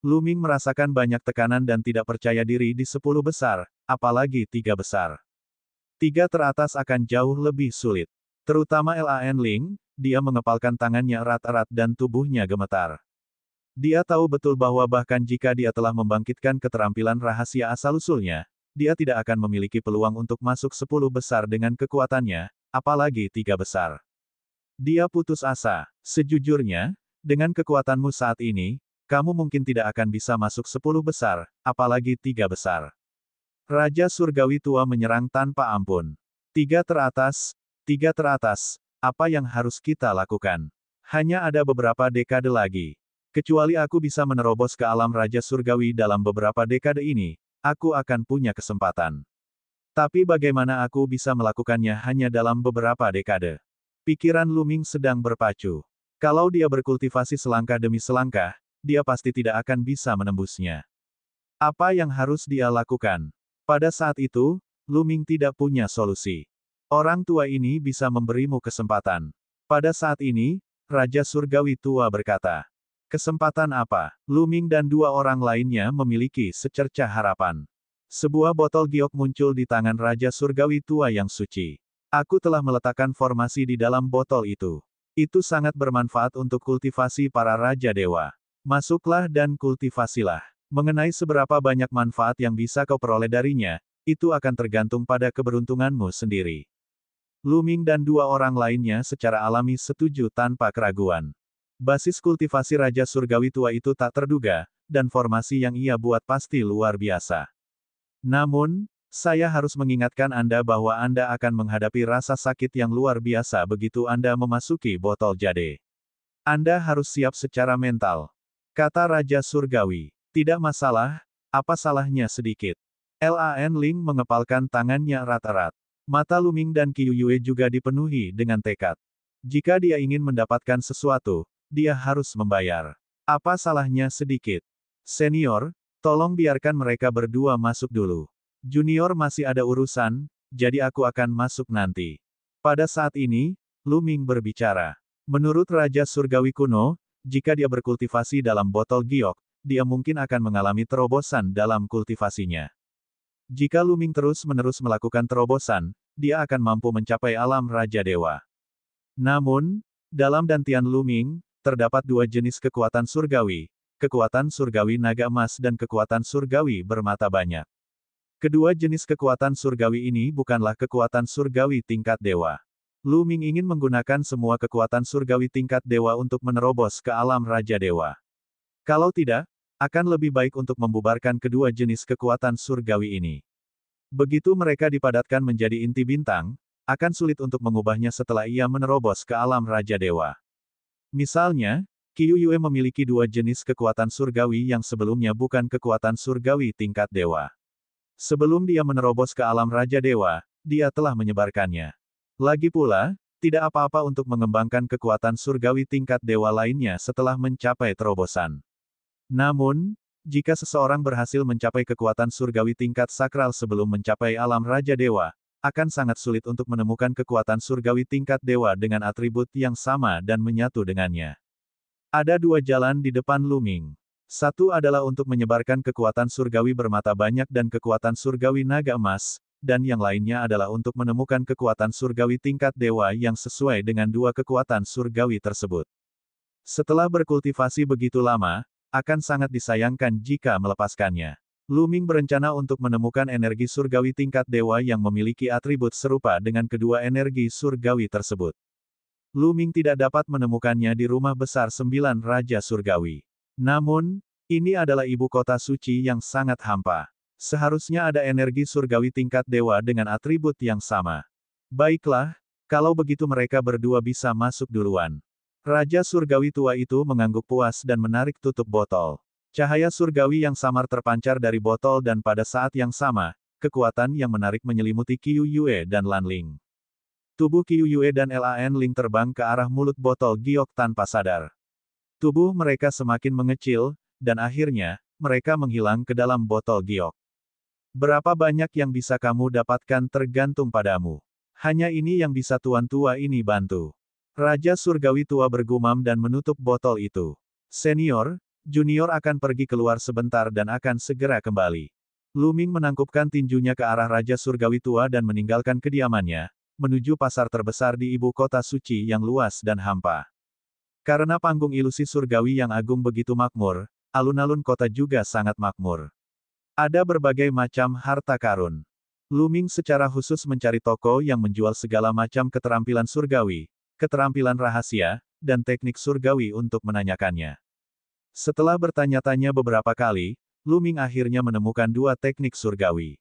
Speaker 1: Lu Ming merasakan banyak tekanan dan tidak percaya diri di 10 besar, apalagi 3 besar. 3 teratas akan jauh lebih sulit. Terutama Lan Ling, dia mengepalkan tangannya erat-erat dan tubuhnya gemetar. Dia tahu betul bahwa bahkan jika dia telah membangkitkan keterampilan rahasia asal-usulnya, dia tidak akan memiliki peluang untuk masuk 10 besar dengan kekuatannya, apalagi 3 besar. Dia putus asa. Sejujurnya, dengan kekuatanmu saat ini, kamu mungkin tidak akan bisa masuk 10 besar, apalagi 3 besar. Raja Surgawi tua menyerang tanpa ampun. 3 teratas, apa yang harus kita lakukan? Hanya ada beberapa dekade lagi. Kecuali aku bisa menerobos ke alam Raja Surgawi dalam beberapa dekade ini, aku akan punya kesempatan. Tapi bagaimana aku bisa melakukannya hanya dalam beberapa dekade? Pikiran Lu Ming sedang berpacu. Kalau dia berkultivasi selangkah demi selangkah, dia pasti tidak akan bisa menembusnya. Apa yang harus dia lakukan? Pada saat itu, Lu Ming tidak punya solusi. Orang tua ini bisa memberimu kesempatan. Pada saat ini, Raja Surgawi tua berkata. Kesempatan apa? Lu Ming dan 2 orang lainnya memiliki secercah harapan. Sebuah botol giok muncul di tangan Raja Surgawi tua yang suci. Aku telah meletakkan formasi di dalam botol itu. Itu sangat bermanfaat untuk kultivasi para Raja Dewa. Masuklah dan kultivasilah. Mengenai seberapa banyak manfaat yang bisa kau peroleh darinya, itu akan tergantung pada keberuntunganmu sendiri. Lu Ming dan 2 orang lainnya secara alami setuju tanpa keraguan. Basis kultivasi Raja Surgawi tua itu tak terduga, dan formasi yang ia buat pasti luar biasa. Namun, saya harus mengingatkan Anda bahwa Anda akan menghadapi rasa sakit yang luar biasa begitu Anda memasuki botol jade. Anda harus siap secara mental. Kata Raja Surgawi. Tidak masalah, apa salahnya sedikit. Lan Ling mengepalkan tangannya erat-erat. Mata Lu Ming dan Qiu Yue juga dipenuhi dengan tekad. Jika dia ingin mendapatkan sesuatu, dia harus membayar. Apa salahnya sedikit? Senior, tolong biarkan mereka berdua masuk dulu. Junior masih ada urusan, jadi aku akan masuk nanti. Pada saat ini, Lu Ming berbicara. Menurut Raja Surgawi kuno, jika dia berkultivasi dalam botol giok, dia mungkin akan mengalami terobosan dalam kultivasinya. Jika Lu Ming terus-menerus melakukan terobosan, dia akan mampu mencapai alam Raja Dewa. Namun, dalam dantian Lu Ming, terdapat dua jenis kekuatan surgawi, kekuatan surgawi naga emas dan kekuatan surgawi bermata banyak. Kedua jenis kekuatan surgawi ini bukanlah kekuatan surgawi tingkat dewa. Lu Ming ingin menggunakan semua kekuatan surgawi tingkat dewa untuk menerobos ke alam Raja Dewa. Kalau tidak, akan lebih baik untuk membubarkan kedua jenis kekuatan surgawi ini. Begitu mereka dipadatkan menjadi inti bintang, akan sulit untuk mengubahnya setelah ia menerobos ke alam Raja Dewa. Misalnya, Qiu Yue memiliki dua jenis kekuatan surgawi yang sebelumnya bukan kekuatan surgawi tingkat dewa. Sebelum dia menerobos ke alam Raja Dewa, dia telah menyebarkannya. Lagi pula, tidak apa-apa untuk mengembangkan kekuatan surgawi tingkat dewa lainnya setelah mencapai terobosan. Namun, jika seseorang berhasil mencapai kekuatan surgawi tingkat sakral sebelum mencapai alam Raja Dewa, akan sangat sulit untuk menemukan kekuatan surgawi tingkat dewa dengan atribut yang sama dan menyatu dengannya. Ada dua jalan di depan Lu Ming. Satu adalah untuk menyebarkan kekuatan surgawi bermata banyak dan kekuatan surgawi naga emas, dan yang lainnya adalah untuk menemukan kekuatan surgawi tingkat dewa yang sesuai dengan dua kekuatan surgawi tersebut. Setelah berkultivasi begitu lama, akan sangat disayangkan jika melepaskannya. Lu Ming berencana untuk menemukan energi surgawi tingkat dewa yang memiliki atribut serupa dengan kedua energi surgawi tersebut. Lu Ming tidak dapat menemukannya di rumah besar 9 Raja Surgawi. Namun, ini adalah ibu kota suci yang sangat hampa. Seharusnya ada energi surgawi tingkat dewa dengan atribut yang sama. Baiklah, kalau begitu mereka berdua bisa masuk duluan. Raja Surgawi tua itu mengangguk puas dan menarik tutup botol. Cahaya surgawi yang samar terpancar dari botol dan pada saat yang sama, kekuatan yang menarik menyelimuti Qiu Yue dan Lan Ling. Tubuh Qiu Yue dan Lan Ling terbang ke arah mulut botol giok tanpa sadar. Tubuh mereka semakin mengecil, dan akhirnya, mereka menghilang ke dalam botol giok. Berapa banyak yang bisa kamu dapatkan tergantung padamu. Hanya ini yang bisa tuan tua ini bantu. Raja Surgawi tua bergumam dan menutup botol itu. Senior, junior akan pergi keluar sebentar dan akan segera kembali. Lu Ming menangkupkan tinjunya ke arah Raja Surgawi tua dan meninggalkan kediamannya, menuju pasar terbesar di ibu kota suci yang luas dan hampa. Karena panggung ilusi surgawi yang agung begitu makmur, alun-alun kota juga sangat makmur. Ada berbagai macam harta karun. Lu Ming secara khusus mencari toko yang menjual segala macam keterampilan surgawi, keterampilan rahasia, dan teknik surgawi untuk menanyakannya. Setelah bertanya-tanya beberapa kali, Lu Ming akhirnya menemukan dua teknik surgawi.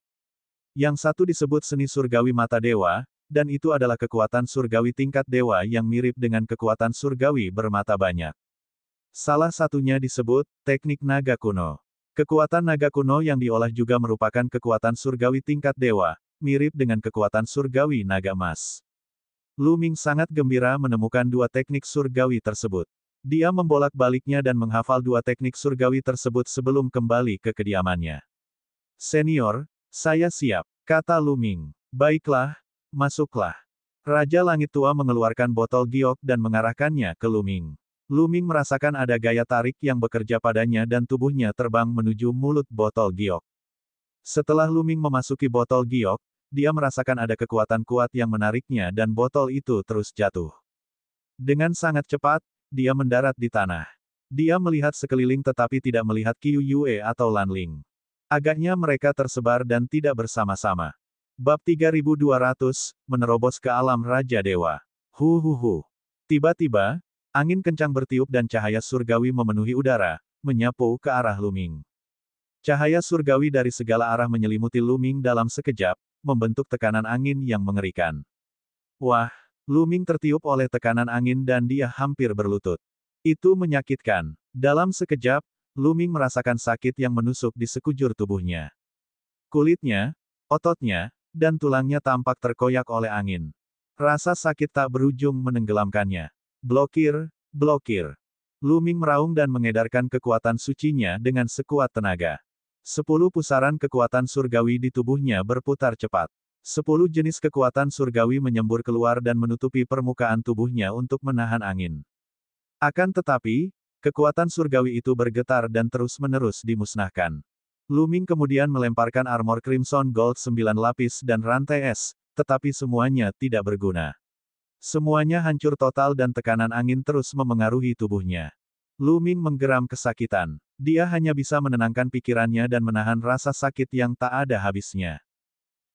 Speaker 1: Yang satu disebut seni surgawi mata dewa, dan itu adalah kekuatan surgawi tingkat dewa yang mirip dengan kekuatan surgawi bermata banyak. Salah satunya disebut teknik naga kuno. Kekuatan naga kuno yang diolah juga merupakan kekuatan surgawi tingkat dewa, mirip dengan kekuatan surgawi naga emas. Lu Ming sangat gembira menemukan dua teknik surgawi tersebut. Dia membolak-baliknya dan menghafal dua teknik surgawi tersebut sebelum kembali ke kediamannya. Senior, saya siap, kata Lu Ming. Baiklah, masuklah. Raja Langit Tua mengeluarkan botol giok dan mengarahkannya ke Lu Ming. Lu Ming merasakan ada gaya tarik yang bekerja padanya dan tubuhnya terbang menuju mulut botol giok. Setelah Lu Ming memasuki botol giok, dia merasakan ada kekuatan kuat yang menariknya dan botol itu terus jatuh. Dengan sangat cepat, dia mendarat di tanah. Dia melihat sekeliling tetapi tidak melihat Qiu Yue atau Lan Ling. Agaknya mereka tersebar dan tidak bersama-sama. Bab 3200, menerobos ke alam Raja Dewa. Huhuhu. Tiba-tiba, angin kencang bertiup dan cahaya surgawi memenuhi udara, menyapu ke arah Lu Ming. Cahaya surgawi dari segala arah menyelimuti Lu Ming dalam sekejap, membentuk tekanan angin yang mengerikan. Wah, Lu Ming tertiup oleh tekanan angin dan dia hampir berlutut. Itu menyakitkan. Dalam sekejap, Lu Ming merasakan sakit yang menusuk di sekujur tubuhnya. Kulitnya, ototnya, dan tulangnya tampak terkoyak oleh angin. Rasa sakit tak berujung menenggelamkannya. Blokir, blokir. Lu Ming meraung dan mengedarkan kekuatan sucinya dengan sekuat tenaga. 10 pusaran kekuatan surgawi di tubuhnya berputar cepat. 10 jenis kekuatan surgawi menyembur keluar dan menutupi permukaan tubuhnya untuk menahan angin. Akan tetapi, kekuatan surgawi itu bergetar dan terus-menerus dimusnahkan. Lu Ming kemudian melemparkan armor Crimson Gold 9 lapis dan rantai es, tetapi semuanya tidak berguna. Semuanya hancur total dan tekanan angin terus memengaruhi tubuhnya. Lu Ming menggeram kesakitan. Dia hanya bisa menenangkan pikirannya dan menahan rasa sakit yang tak ada habisnya.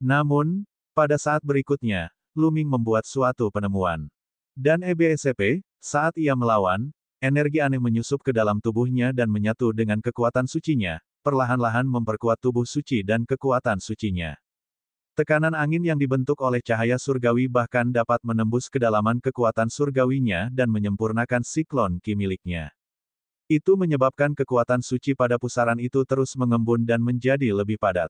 Speaker 1: Namun, pada saat berikutnya, Lu Ming membuat suatu penemuan. Dan EBSCP, saat ia melawan, energi aneh menyusup ke dalam tubuhnya dan menyatu dengan kekuatan sucinya, perlahan-lahan memperkuat tubuh suci dan kekuatan sucinya. Tekanan angin yang dibentuk oleh cahaya surgawi bahkan dapat menembus kedalaman kekuatan surgawinya dan menyempurnakan siklon ki miliknya. Itu menyebabkan kekuatan suci pada pusaran itu terus mengembun dan menjadi lebih padat.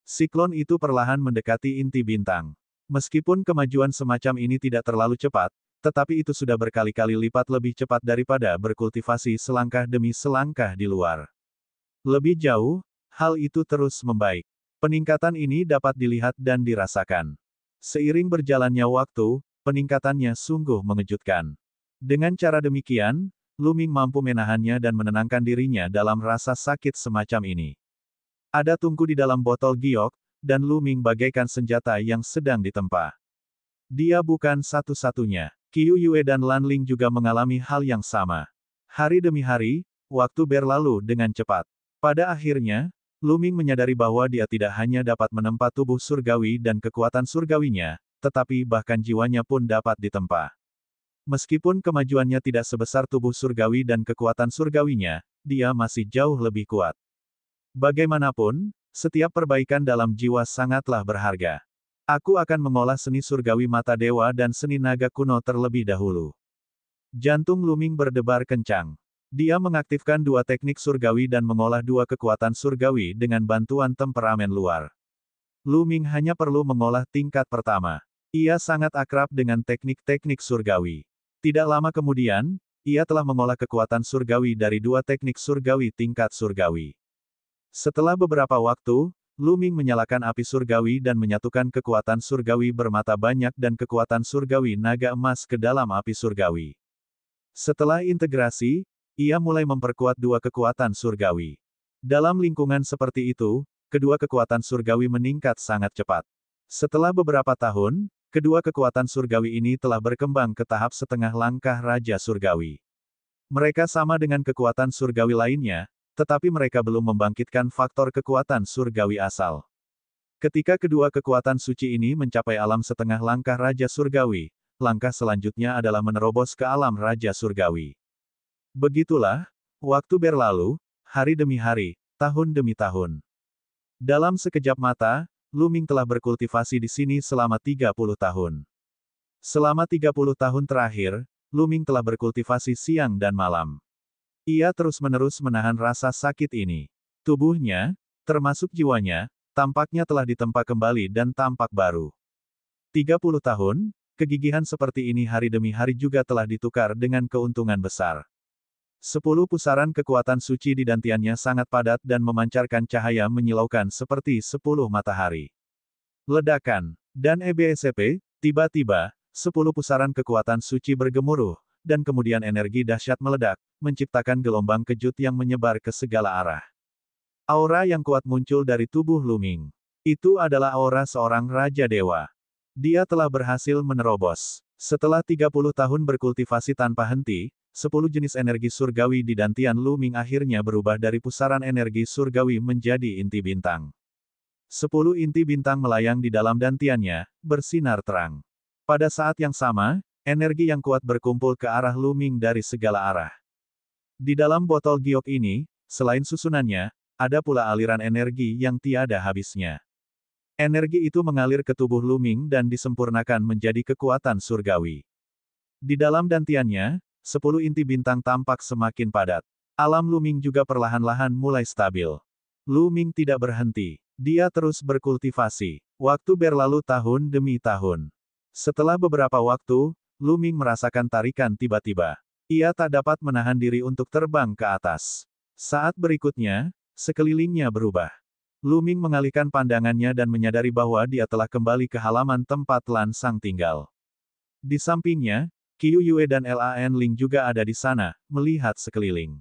Speaker 1: Siklon itu perlahan mendekati inti bintang. Meskipun kemajuan semacam ini tidak terlalu cepat, tetapi itu sudah berkali-kali lipat lebih cepat daripada berkultivasi selangkah demi selangkah di luar. Lebih jauh, hal itu terus membaik. Peningkatan ini dapat dilihat dan dirasakan. Seiring berjalannya waktu, peningkatannya sungguh mengejutkan. Dengan cara demikian, Lu Ming mampu menahannya dan menenangkan dirinya dalam rasa sakit semacam ini. Ada tungku di dalam botol giok, dan Lu Ming bagaikan senjata yang sedang ditempa. Dia bukan satu-satunya. Qiu Yue dan Lan Ling juga mengalami hal yang sama. Hari demi hari, waktu berlalu dengan cepat. Pada akhirnya, Lu Ming menyadari bahwa dia tidak hanya dapat menempa tubuh surgawi dan kekuatan surgawinya, tetapi bahkan jiwanya pun dapat ditempa. Meskipun kemajuannya tidak sebesar tubuh surgawi dan kekuatan surgawinya, dia masih jauh lebih kuat. Bagaimanapun, setiap perbaikan dalam jiwa sangatlah berharga. Aku akan mengolah seni surgawi mata dewa dan seni naga kuno terlebih dahulu. Jantung Lu Ming berdebar kencang. Dia mengaktifkan dua teknik surgawi dan mengolah dua kekuatan surgawi dengan bantuan temperamen luar. Lu Ming hanya perlu mengolah tingkat pertama. Ia sangat akrab dengan teknik-teknik surgawi. Tidak lama kemudian, ia telah mengolah kekuatan surgawi dari dua teknik surgawi tingkat surgawi. Setelah beberapa waktu, Lu Ming menyalakan api surgawi dan menyatukan kekuatan surgawi bermata banyak dan kekuatan surgawi naga emas ke dalam api surgawi. Setelah integrasi, ia mulai memperkuat dua kekuatan surgawi. Dalam lingkungan seperti itu, kedua kekuatan surgawi meningkat sangat cepat. Setelah beberapa tahun, kedua kekuatan surgawi ini telah berkembang ke tahap setengah langkah Raja Surgawi. Mereka sama dengan kekuatan surgawi lainnya, tetapi mereka belum membangkitkan faktor kekuatan surgawi asal. Ketika kedua kekuatan suci ini mencapai alam setengah langkah Raja Surgawi, langkah selanjutnya adalah menerobos ke alam Raja Surgawi. Begitulah, waktu berlalu, hari demi hari, tahun demi tahun. Dalam sekejap mata, Lu Ming telah berkultivasi di sini selama 30 tahun. Selama 30 tahun terakhir, Lu Ming telah berkultivasi siang dan malam. Ia terus-menerus menahan rasa sakit ini. Tubuhnya, termasuk jiwanya, tampaknya telah ditempa kembali dan tampak baru. 30 tahun, kegigihan seperti ini hari demi hari juga telah ditukar dengan keuntungan besar. 10 pusaran kekuatan suci di dantiannya sangat padat dan memancarkan cahaya menyilaukan seperti 10 matahari. Ledakan. Dan EBSCP, tiba-tiba, 10 pusaran kekuatan suci bergemuruh, dan kemudian energi dahsyat meledak, menciptakan gelombang kejut yang menyebar ke segala arah. Aura yang kuat muncul dari tubuh Lu Ming. Itu adalah aura seorang Raja Dewa. Dia telah berhasil menerobos. Setelah 30 tahun berkultivasi tanpa henti, 10 jenis energi surgawi di dantian Lu Ming akhirnya berubah dari pusaran energi surgawi menjadi inti bintang. 10 inti bintang melayang di dalam dantiannya, bersinar terang. Pada saat yang sama, energi yang kuat berkumpul ke arah Lu Ming dari segala arah. Di dalam botol giok ini, selain susunannya, ada pula aliran energi yang tiada habisnya. Energi itu mengalir ke tubuh Lu Ming dan disempurnakan menjadi kekuatan surgawi. Di dalam dantiannya, 10 inti bintang tampak semakin padat. Alam Lu Ming juga perlahan-lahan mulai stabil. Lu Ming tidak berhenti. Dia terus berkultivasi. Waktu berlalu tahun demi tahun. Setelah beberapa waktu, Lu Ming merasakan tarikan tiba-tiba. Ia tak dapat menahan diri untuk terbang ke atas. Saat berikutnya, Sekelilingnya berubah. Lu Ming mengalihkan pandangannya dan menyadari bahwa dia telah kembali ke halaman tempat Lan Sang tinggal. Di sampingnya, Qiu Yue dan Lan Ling juga ada di sana, melihat sekeliling.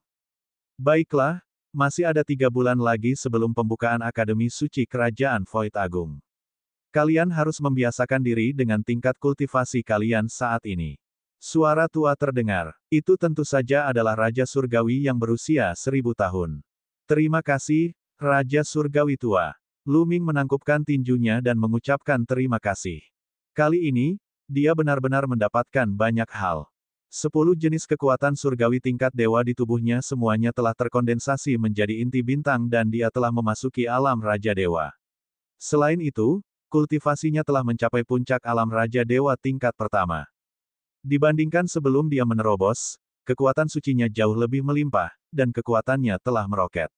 Speaker 1: Baiklah, masih ada 3 bulan lagi sebelum pembukaan Akademi Suci Kerajaan Void Agung. Kalian harus membiasakan diri dengan tingkat kultivasi kalian saat ini. Suara tua terdengar. Itu tentu saja adalah Raja Surgawi yang berusia 1000 tahun. Terima kasih, Raja Surgawi tua. Lu Ming menangkupkan tinjunya dan mengucapkan terima kasih. Kali ini, dia benar-benar mendapatkan banyak hal. 10 jenis kekuatan surgawi tingkat dewa di tubuhnya semuanya telah terkondensasi menjadi inti bintang dan dia telah memasuki alam Raja Dewa. Selain itu, kultivasinya telah mencapai puncak alam Raja Dewa tingkat pertama. Dibandingkan sebelum dia menerobos, kekuatan sucinya jauh lebih melimpah, dan kekuatannya telah meroket.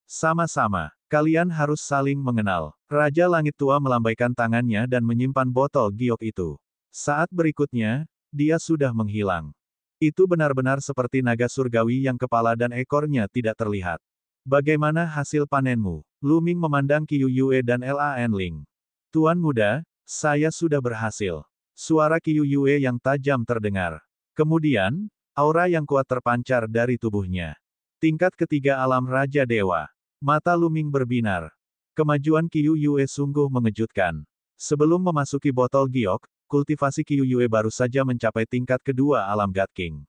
Speaker 1: Sama-sama, kalian harus saling mengenal. Raja Langit Tua melambaikan tangannya dan menyimpan botol giok itu. Saat berikutnya, dia sudah menghilang. Itu benar-benar seperti naga surgawi yang kepala dan ekornya tidak terlihat. Bagaimana hasil panenmu? Lu Ming memandang Qiu Yue dan Lan Ling. Tuan muda, saya sudah berhasil. Suara Qiu Yue yang tajam terdengar. Kemudian, aura yang kuat terpancar dari tubuhnya. Tingkat ketiga alam Raja Dewa. Mata Lu Ming berbinar. Kemajuan Qiu Yue sungguh mengejutkan. Sebelum memasuki botol giok, kultivasi Qiu Yue baru saja mencapai tingkat kedua alam God King.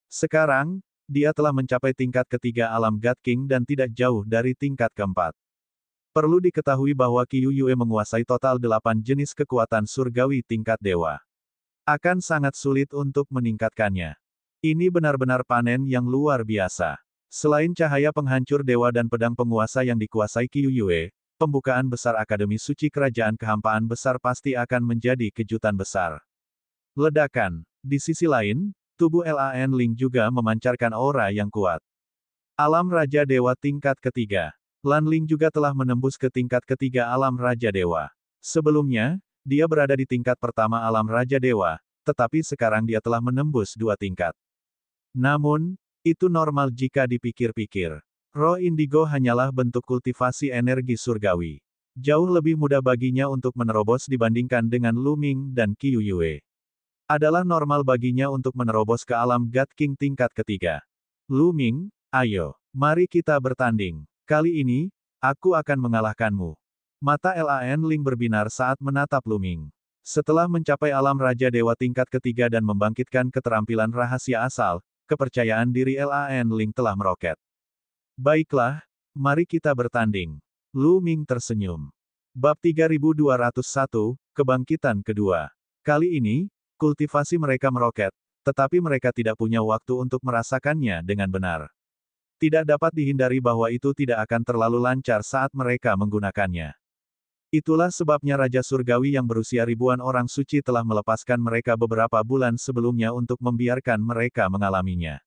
Speaker 1: Sekarang, dia telah mencapai tingkat ketiga alam God King dan tidak jauh dari tingkat keempat. Perlu diketahui bahwa Qiu Yue menguasai total 8 jenis kekuatan surgawi tingkat dewa. Akan sangat sulit untuk meningkatkannya. Ini benar-benar panen yang luar biasa. Selain cahaya penghancur dewa dan pedang penguasa yang dikuasai Qiu Yue, pembukaan besar Akademi Suci Kerajaan Kehampaan Besar pasti akan menjadi kejutan besar. Ledakan. Di sisi lain, tubuh Lan Ling juga memancarkan aura yang kuat. Alam Raja Dewa tingkat ketiga. Lan Ling juga telah menembus ke tingkat ketiga alam Raja Dewa. Sebelumnya, dia berada di tingkat pertama alam Raja Dewa, tetapi sekarang dia telah menembus 2 tingkat. Namun, itu normal jika dipikir-pikir. Roh indigo hanyalah bentuk kultivasi energi surgawi. Jauh lebih mudah baginya untuk menerobos dibandingkan dengan Lu Ming dan Qiu Yue. Adalah normal baginya untuk menerobos ke alam God King tingkat ketiga. Lu Ming, ayo, mari kita bertanding. Kali ini, aku akan mengalahkanmu. Mata Lan Ling berbinar saat menatap Lu Ming. Setelah mencapai alam Raja Dewa tingkat ketiga dan membangkitkan keterampilan rahasia asal, kepercayaan diri Lan Ling telah meroket. Baiklah, mari kita bertanding. Lu Ming tersenyum. Bab 3201, Kebangkitan Kedua. Kali ini, kultivasi mereka meroket, tetapi mereka tidak punya waktu untuk merasakannya dengan benar. Tidak dapat dihindari bahwa itu tidak akan terlalu lancar saat mereka menggunakannya. Itulah sebabnya Raja Surgawi yang berusia ribuan orang suci telah melepaskan mereka beberapa bulan sebelumnya untuk membiarkan mereka mengalaminya.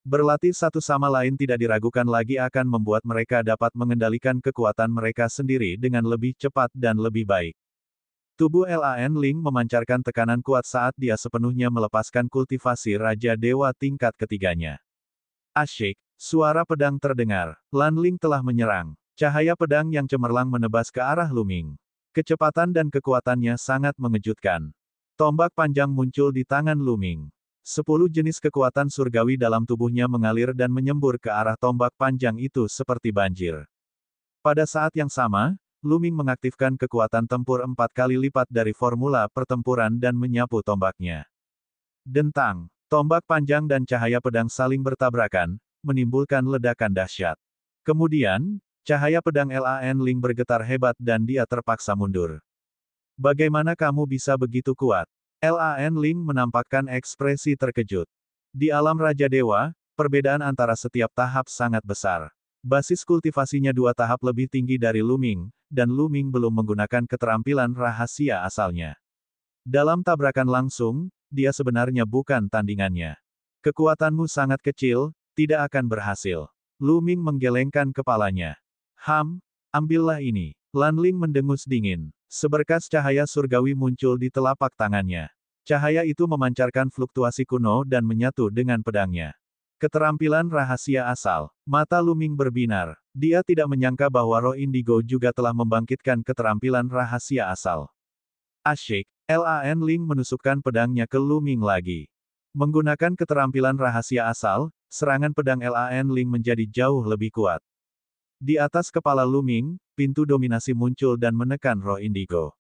Speaker 1: Berlatih satu sama lain tidak diragukan lagi akan membuat mereka dapat mengendalikan kekuatan mereka sendiri dengan lebih cepat dan lebih baik. Tubuh Lan Ling memancarkan tekanan kuat saat dia sepenuhnya melepaskan kultivasi Raja Dewa tingkat ketiganya. Asyik, suara pedang terdengar. Lan Ling telah menyerang. Cahaya pedang yang cemerlang menebas ke arah Lu Ming. Kecepatan dan kekuatannya sangat mengejutkan. Tombak panjang muncul di tangan Lu Ming. 10 jenis kekuatan surgawi dalam tubuhnya mengalir dan menyembur ke arah tombak panjang itu seperti banjir. Pada saat yang sama, Lu Ming mengaktifkan kekuatan tempur 4 kali lipat dari formula pertempuran dan menyapu tombaknya. Dentang, tombak panjang dan cahaya pedang saling bertabrakan, menimbulkan ledakan dahsyat. Kemudian, cahaya pedang Lan Ling bergetar hebat dan dia terpaksa mundur. Bagaimana kamu bisa begitu kuat? Lan Ling menampakkan ekspresi terkejut. Di alam Raja Dewa, perbedaan antara setiap tahap sangat besar. Basis kultivasinya 2 tahap lebih tinggi dari Lu Ming, dan Lu Ming belum menggunakan keterampilan rahasia asalnya. Dalam tabrakan langsung, dia sebenarnya bukan tandingannya. Kekuatanmu sangat kecil, tidak akan berhasil. Lu Ming menggelengkan kepalanya. Ambillah ini. Lan Ling mendengus dingin. Seberkas cahaya surgawi muncul di telapak tangannya. Cahaya itu memancarkan fluktuasi kuno dan menyatu dengan pedangnya. Keterampilan rahasia asal. Mata Lu Ming berbinar. Dia tidak menyangka bahwa roh indigo juga telah membangkitkan keterampilan rahasia asal. Asyik, Lan Ling menusukkan pedangnya ke Lu Ming lagi. Menggunakan keterampilan rahasia asal, serangan pedang Lan Ling menjadi jauh lebih kuat. Di atas kepala Lu Ming, pintu dominasi muncul dan menekan roh indigo.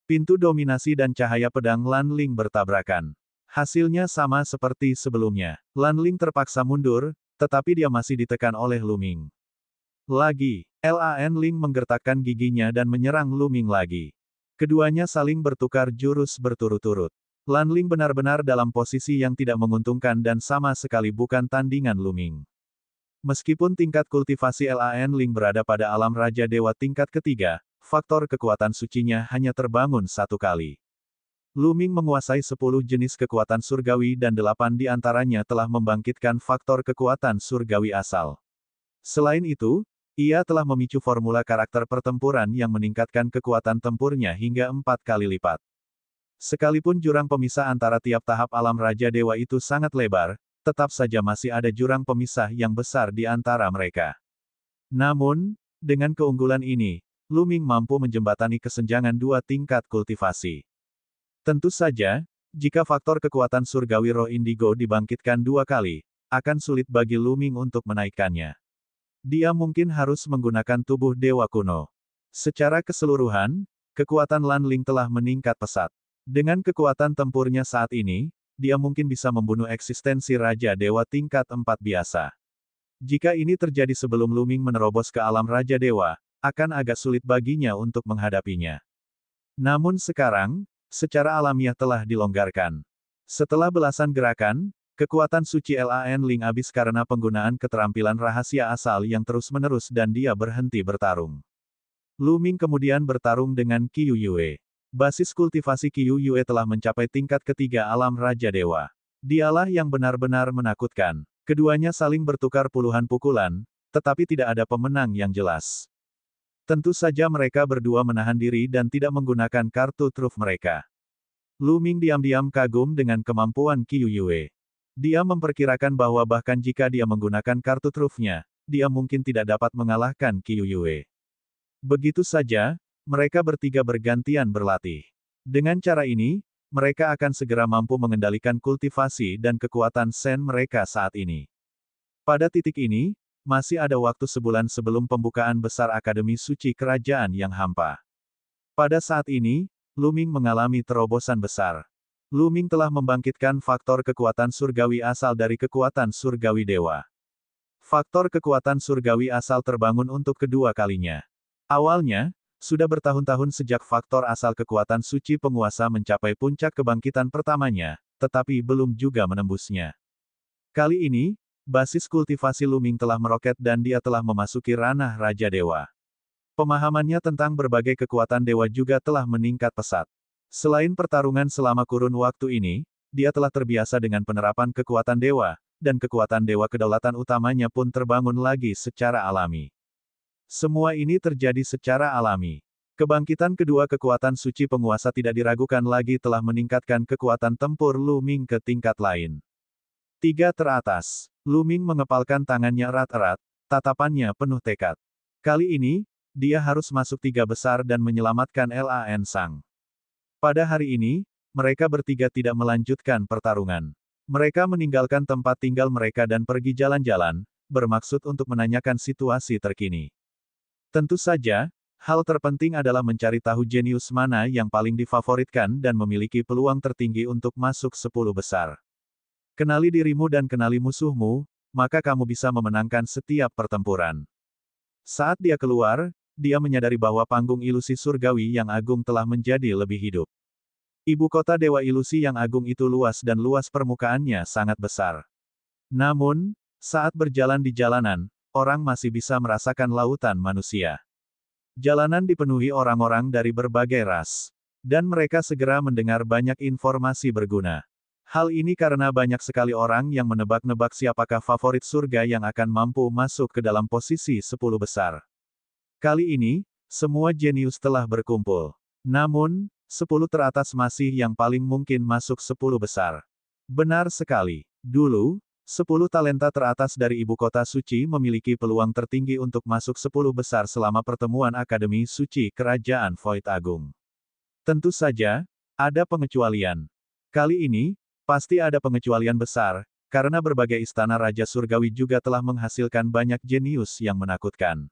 Speaker 1: Pintu dominasi dan cahaya pedang Lan Ling bertabrakan. Hasilnya sama seperti sebelumnya. Lan Ling terpaksa mundur, tetapi dia masih ditekan oleh Lu Ming. Lagi, Lan Ling menggertakkan giginya dan menyerang Lu Ming lagi. Keduanya saling bertukar jurus berturut-turut. Lan Ling benar-benar dalam posisi yang tidak menguntungkan dan sama sekali bukan tandingan Lu Ming. Meskipun tingkat kultivasi Lan Ling berada pada alam Raja Dewa tingkat ketiga, faktor kekuatan sucinya hanya terbangun satu kali. Lu Ming menguasai 10 jenis kekuatan surgawi dan 8 di antaranya telah membangkitkan faktor kekuatan surgawi asal. Selain itu, ia telah memicu formula karakter pertempuran yang meningkatkan kekuatan tempurnya hingga 4 kali lipat. Sekalipun jurang pemisah antara tiap tahap alam Raja Dewa itu sangat lebar, tetap saja masih ada jurang pemisah yang besar di antara mereka. Namun, dengan keunggulan ini, Lu Ming mampu menjembatani kesenjangan 2 tingkat kultivasi. Tentu saja, jika faktor kekuatan surgawi roh indigo dibangkitkan 2 kali, akan sulit bagi Lu Ming untuk menaikkannya. Dia mungkin harus menggunakan tubuh dewa kuno. Secara keseluruhan, kekuatan Lan Ling telah meningkat pesat. Dengan kekuatan tempurnya saat ini, dia mungkin bisa membunuh eksistensi Raja Dewa tingkat 4 biasa. Jika ini terjadi sebelum Lu Ming menerobos ke alam Raja Dewa, akan agak sulit baginya untuk menghadapinya. Namun sekarang, secara alamiah telah dilonggarkan. Setelah belasan gerakan, kekuatan suci Lan Ling habis karena penggunaan keterampilan rahasia asal yang terus-menerus dan dia berhenti bertarung. Lu Ming kemudian bertarung dengan Qiu Yue. Basis kultivasi Qiu Yue telah mencapai tingkat ketiga alam Raja Dewa. Dialah yang benar-benar menakutkan. Keduanya saling bertukar puluhan pukulan, tetapi tidak ada pemenang yang jelas. Tentu saja mereka berdua menahan diri dan tidak menggunakan kartu truf mereka. Lu Ming diam-diam kagum dengan kemampuan Qiu Yue. Dia memperkirakan bahwa bahkan jika dia menggunakan kartu trufnya, dia mungkin tidak dapat mengalahkan Qiu Yue. Begitu saja, mereka bertiga bergantian berlatih. Dengan cara ini, mereka akan segera mampu mengendalikan kultivasi dan kekuatan Sen mereka saat ini. Pada titik ini, masih ada waktu sebulan sebelum pembukaan besar Akademi Suci Kerajaan yang hampa. Pada saat ini, Lu Ming mengalami terobosan besar. Lu Ming telah membangkitkan faktor kekuatan surgawi asal dari kekuatan surgawi dewa. Faktor kekuatan surgawi asal terbangun untuk kedua kalinya. Awalnya, sudah bertahun-tahun sejak faktor asal kekuatan suci penguasa mencapai puncak kebangkitan pertamanya, tetapi belum juga menembusnya. Kali ini, basis kultivasi Lu Ming telah meroket dan dia telah memasuki ranah Raja Dewa. Pemahamannya tentang berbagai kekuatan dewa juga telah meningkat pesat. Selain pertarungan selama kurun waktu ini, dia telah terbiasa dengan penerapan kekuatan dewa, dan kekuatan dewa kedaulatan utamanya pun terbangun lagi secara alami. Semua ini terjadi secara alami. Kebangkitan kedua kekuatan suci penguasa tidak diragukan lagi telah meningkatkan kekuatan tempur Lu Ming ke tingkat lain. 3 teratas. Lu Ming mengepalkan tangannya erat-erat, tatapannya penuh tekad. Kali ini, dia harus masuk 3 besar dan menyelamatkan Lan Sang. Pada hari ini, mereka bertiga tidak melanjutkan pertarungan. Mereka meninggalkan tempat tinggal mereka dan pergi jalan-jalan, bermaksud untuk menanyakan situasi terkini. Tentu saja, hal terpenting adalah mencari tahu jenius mana yang paling difavoritkan dan memiliki peluang tertinggi untuk masuk 10 besar. Kenali dirimu dan kenali musuhmu, maka kamu bisa memenangkan setiap pertempuran. Saat dia keluar, dia menyadari bahwa panggung ilusi surgawi yang agung telah menjadi lebih hidup. Ibu kota Dewa Ilusi yang agung itu luas dan luas permukaannya sangat besar. Namun, saat berjalan di jalanan, orang masih bisa merasakan lautan manusia. Jalanan dipenuhi orang-orang dari berbagai ras. Dan mereka segera mendengar banyak informasi berguna. Hal ini karena banyak sekali orang yang menebak-nebak siapakah favorit surga yang akan mampu masuk ke dalam posisi 10 besar. Kali ini, semua jenius telah berkumpul. Namun, 10 teratas masih yang paling mungkin masuk 10 besar. Benar sekali. Dulu, 10 talenta teratas dari ibu kota suci memiliki peluang tertinggi untuk masuk 10 besar selama pertemuan Akademi Suci Kerajaan Void Agung. Tentu saja, ada pengecualian. Kali ini, pasti ada pengecualian besar, karena berbagai istana Raja Surgawi juga telah menghasilkan banyak jenius yang menakutkan.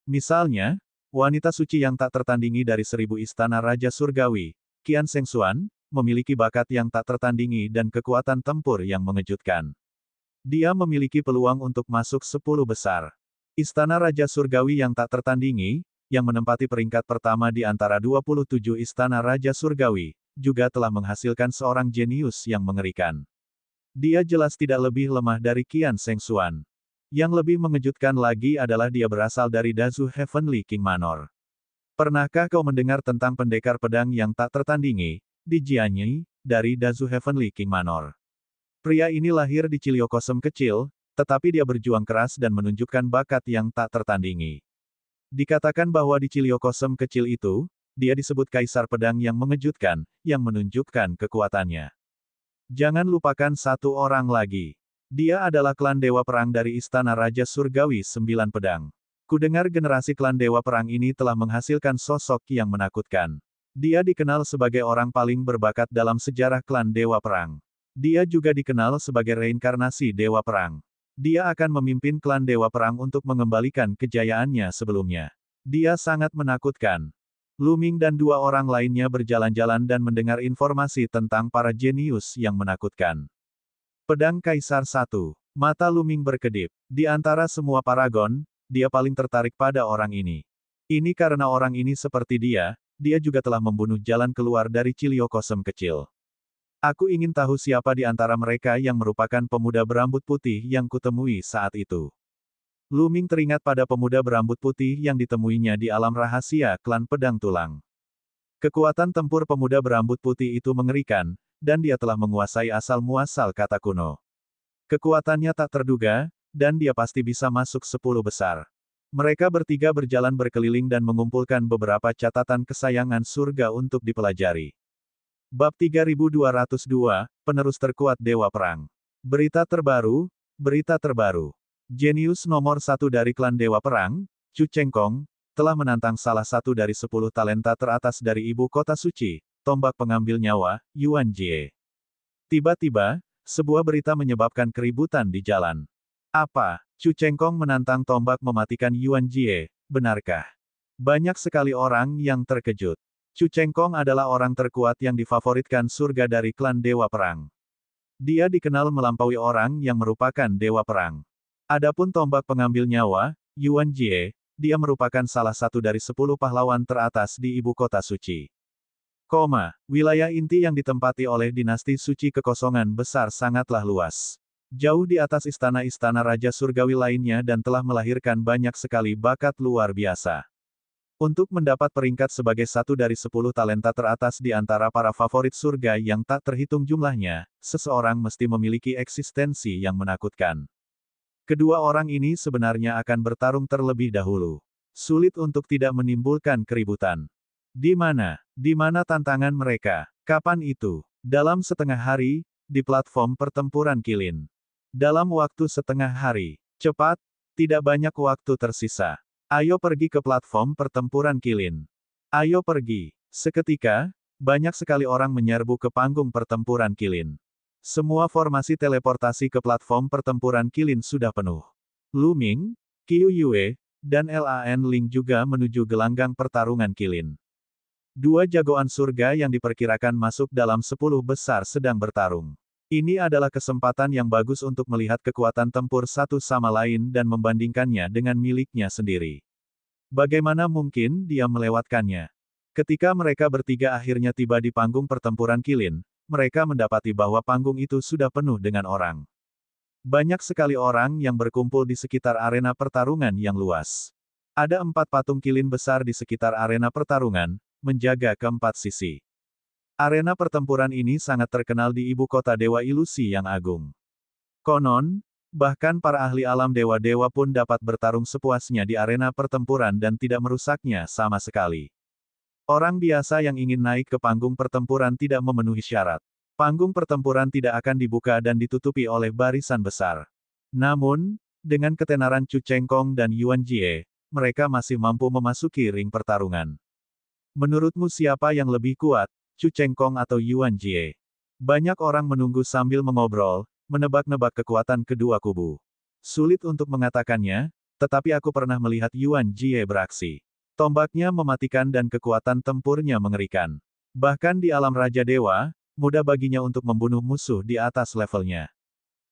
Speaker 1: Misalnya, wanita suci yang tak tertandingi dari 1000 istana Raja Surgawi, Qian Shengxuan, memiliki bakat yang tak tertandingi dan kekuatan tempur yang mengejutkan. Dia memiliki peluang untuk masuk 10 besar. Istana Raja Surgawi yang tak tertandingi, yang menempati peringkat pertama di antara 27 istana Raja Surgawi, juga telah menghasilkan seorang jenius yang mengerikan. Dia jelas tidak lebih lemah dari Qian Shengxuan. Yang lebih mengejutkan lagi adalah dia berasal dari Dazu Heavenly King Manor. Pernahkah kau mendengar tentang pendekar pedang yang tak tertandingi, di Jianyi, dari Dazu Heavenly King Manor? Pria ini lahir di Ciliokosem kecil, tetapi dia berjuang keras dan menunjukkan bakat yang tak tertandingi. Dikatakan bahwa di Ciliokosem kecil itu, dia disebut Kaisar Pedang yang mengejutkan, yang menunjukkan kekuatannya. Jangan lupakan satu orang lagi. Dia adalah klan Dewa Perang dari Istana Raja Surgawi 9 Pedang. Kudengar generasi klan Dewa Perang ini telah menghasilkan sosok yang menakutkan. Dia dikenal sebagai orang paling berbakat dalam sejarah klan Dewa Perang. Dia juga dikenal sebagai reinkarnasi Dewa Perang. Dia akan memimpin klan Dewa Perang untuk mengembalikan kejayaannya sebelumnya. Dia sangat menakutkan. Lu Ming dan dua orang lainnya berjalan-jalan dan mendengar informasi tentang para jenius yang menakutkan. Pedang Kaisar 1. Mata Lu Ming berkedip. Di antara semua paragon, dia paling tertarik pada orang ini. Ini karena orang ini seperti dia juga telah membunuh jalan keluar dari Ciliokosem kecil. Aku ingin tahu siapa di antara mereka yang merupakan pemuda berambut putih yang kutemui saat itu. Lu Ming teringat pada pemuda berambut putih yang ditemuinya di alam rahasia klan Pedang Tulang. Kekuatan tempur pemuda berambut putih itu mengerikan, dan dia telah menguasai asal-muasal kata kuno. Kekuatannya tak terduga, dan dia pasti bisa masuk 10 besar. Mereka bertiga berjalan berkeliling dan mengumpulkan beberapa catatan kesayangan surga untuk dipelajari. Bab 3202, Penerus Terkuat Dewa Perang. Berita terbaru. Jenius nomor 1 dari klan Dewa Perang, Chu Chengkong, telah menantang salah satu dari 10 talenta teratas dari ibu kota suci, tombak pengambil nyawa, Yuan Jie. Tiba-tiba, sebuah berita menyebabkan keributan di jalan. Apa? Chu Chengkong menantang tombak mematikan Yuan Jie, benarkah? Banyak sekali orang yang terkejut. Chu Chengkong adalah orang terkuat yang difavoritkan surga dari klan Dewa Perang. Dia dikenal melampaui orang yang merupakan Dewa Perang. Adapun tombak pengambil nyawa, Yuan Jie, dia merupakan salah satu dari 10 pahlawan teratas di ibu kota suci. Wilayah inti yang ditempati oleh dinasti suci kekosongan besar sangatlah luas. Jauh di atas istana-istana Raja Surgawi lainnya dan telah melahirkan banyak sekali bakat luar biasa. Untuk mendapat peringkat sebagai satu dari 10 talenta teratas di antara para favorit surga yang tak terhitung jumlahnya, seseorang mesti memiliki eksistensi yang menakutkan. Kedua orang ini sebenarnya akan bertarung terlebih dahulu. Sulit untuk tidak menimbulkan keributan. Di mana tantangan mereka? Kapan itu? Dalam setengah hari, di platform pertempuran Qilin. Dalam waktu setengah hari. Cepat, tidak banyak waktu tersisa. Ayo pergi ke platform pertempuran Qilin. Ayo pergi. Seketika, banyak sekali orang menyerbu ke panggung pertempuran Qilin. Semua formasi teleportasi ke platform pertempuran Qilin sudah penuh. Lu Ming, Qiu Yue, dan Lan Ling juga menuju gelanggang pertarungan Qilin. Dua jagoan surga yang diperkirakan masuk dalam 10 besar sedang bertarung. Ini adalah kesempatan yang bagus untuk melihat kekuatan tempur satu sama lain dan membandingkannya dengan miliknya sendiri. Bagaimana mungkin dia melewatkannya? Ketika mereka bertiga akhirnya tiba di panggung pertempuran Qilin, mereka mendapati bahwa panggung itu sudah penuh dengan orang. Banyak sekali orang yang berkumpul di sekitar arena pertarungan yang luas. Ada 4 patung Qilin besar di sekitar arena pertarungan, menjaga keempat sisi. Arena pertempuran ini sangat terkenal di ibu kota Dewa Ilusi yang agung. Konon, bahkan para ahli alam dewa-dewa pun dapat bertarung sepuasnya di arena pertempuran dan tidak merusaknya sama sekali. Orang biasa yang ingin naik ke panggung pertempuran tidak memenuhi syarat. Panggung pertempuran tidak akan dibuka dan ditutupi oleh barisan besar. Namun, dengan ketenaran Chu Chengkong dan Yuan Jie, mereka masih mampu memasuki ring pertarungan. Menurutmu siapa yang lebih kuat, Chu Chengkong atau Yuan Jie? Banyak orang menunggu sambil mengobrol, menebak-nebak kekuatan kedua kubu. Sulit untuk mengatakannya, tetapi aku pernah melihat Yuan Jie beraksi. Tombaknya mematikan dan kekuatan tempurnya mengerikan. Bahkan di alam Raja Dewa, mudah baginya untuk membunuh musuh di atas levelnya.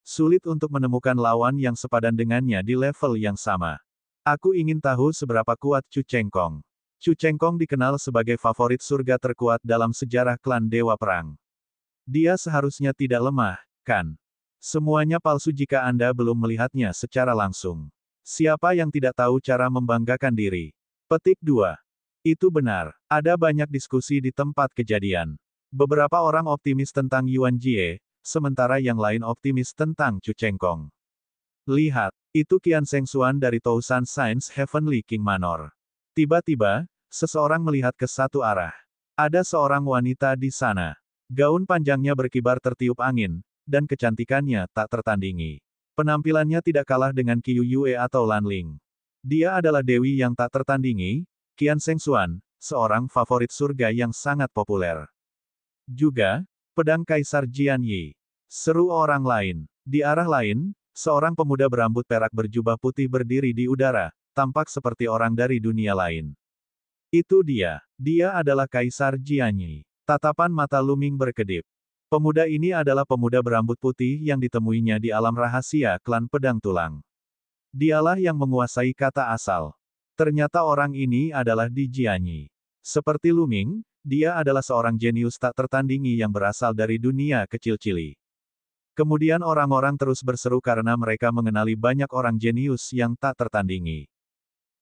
Speaker 1: Sulit untuk menemukan lawan yang sepadan dengannya di level yang sama. Aku ingin tahu seberapa kuat Chu Chengkong. Chu Chengkong dikenal sebagai favorit surga terkuat dalam sejarah klan Dewa Perang. Dia seharusnya tidak lemah, kan? Semuanya palsu jika Anda belum melihatnya secara langsung. Siapa yang tidak tahu cara membanggakan diri? Petik 2. Itu benar. Ada banyak diskusi di tempat kejadian. Beberapa orang optimis tentang Yuan Jie, sementara yang lain optimis tentang Chu Chengkong. Lihat, itu Qian Shengxuan dari Tousan Science Heavenly King Manor. Tiba-tiba, seseorang melihat ke satu arah. Ada seorang wanita di sana. Gaun panjangnya berkibar tertiup angin, dan kecantikannya tak tertandingi. Penampilannya tidak kalah dengan Qiu Yue atau Lan Ling. Dia adalah dewi yang tak tertandingi, Qian Shengxuan, seorang favorit surga yang sangat populer. Juga, pedang Kaisar Jian Yi. Seru orang lain. Di arah lain, seorang pemuda berambut perak berjubah putih berdiri di udara, tampak seperti orang dari dunia lain. Itu dia. Dia adalah Kaisar Jian Yi. Tatapan mata Luming berkedip. Pemuda ini adalah pemuda berambut putih yang ditemuinya di alam rahasia klan pedang tulang. Dialah yang menguasai kata asal. Ternyata orang ini adalah Di Jian Yi. Seperti Luming, dia adalah seorang jenius tak tertandingi yang berasal dari dunia kecil-cili. Kemudian orang-orang terus berseru karena mereka mengenali banyak orang jenius yang tak tertandingi.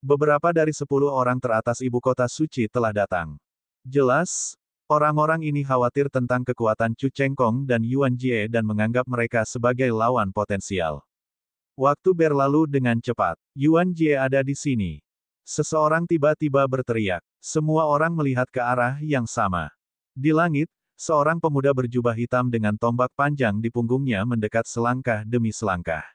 Speaker 1: Beberapa dari 10 orang teratas ibu kota suci telah datang. Jelas, orang-orang ini khawatir tentang kekuatan Chu Chengkong dan Yuan Jie dan menganggap mereka sebagai lawan potensial. Waktu berlalu dengan cepat. Yuan Jie ada di sini. Seseorang tiba-tiba berteriak. Semua orang melihat ke arah yang sama. Di langit, seorang pemuda berjubah hitam dengan tombak panjang di punggungnya mendekat selangkah demi selangkah.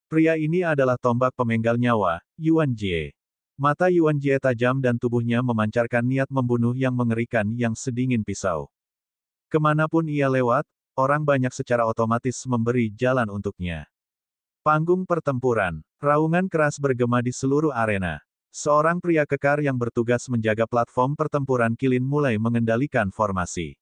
Speaker 1: Pria ini adalah tombak pemenggal nyawa, Yuan Jie. Mata Yuan Jie tajam dan tubuhnya memancarkan niat membunuh yang mengerikan yang sedingin pisau. Kemanapun ia lewat, orang banyak secara otomatis memberi jalan untuknya. Panggung pertempuran. Raungan keras bergema di seluruh arena. Seorang pria kekar yang bertugas menjaga platform pertempuran Qilin mulai mengendalikan formasi.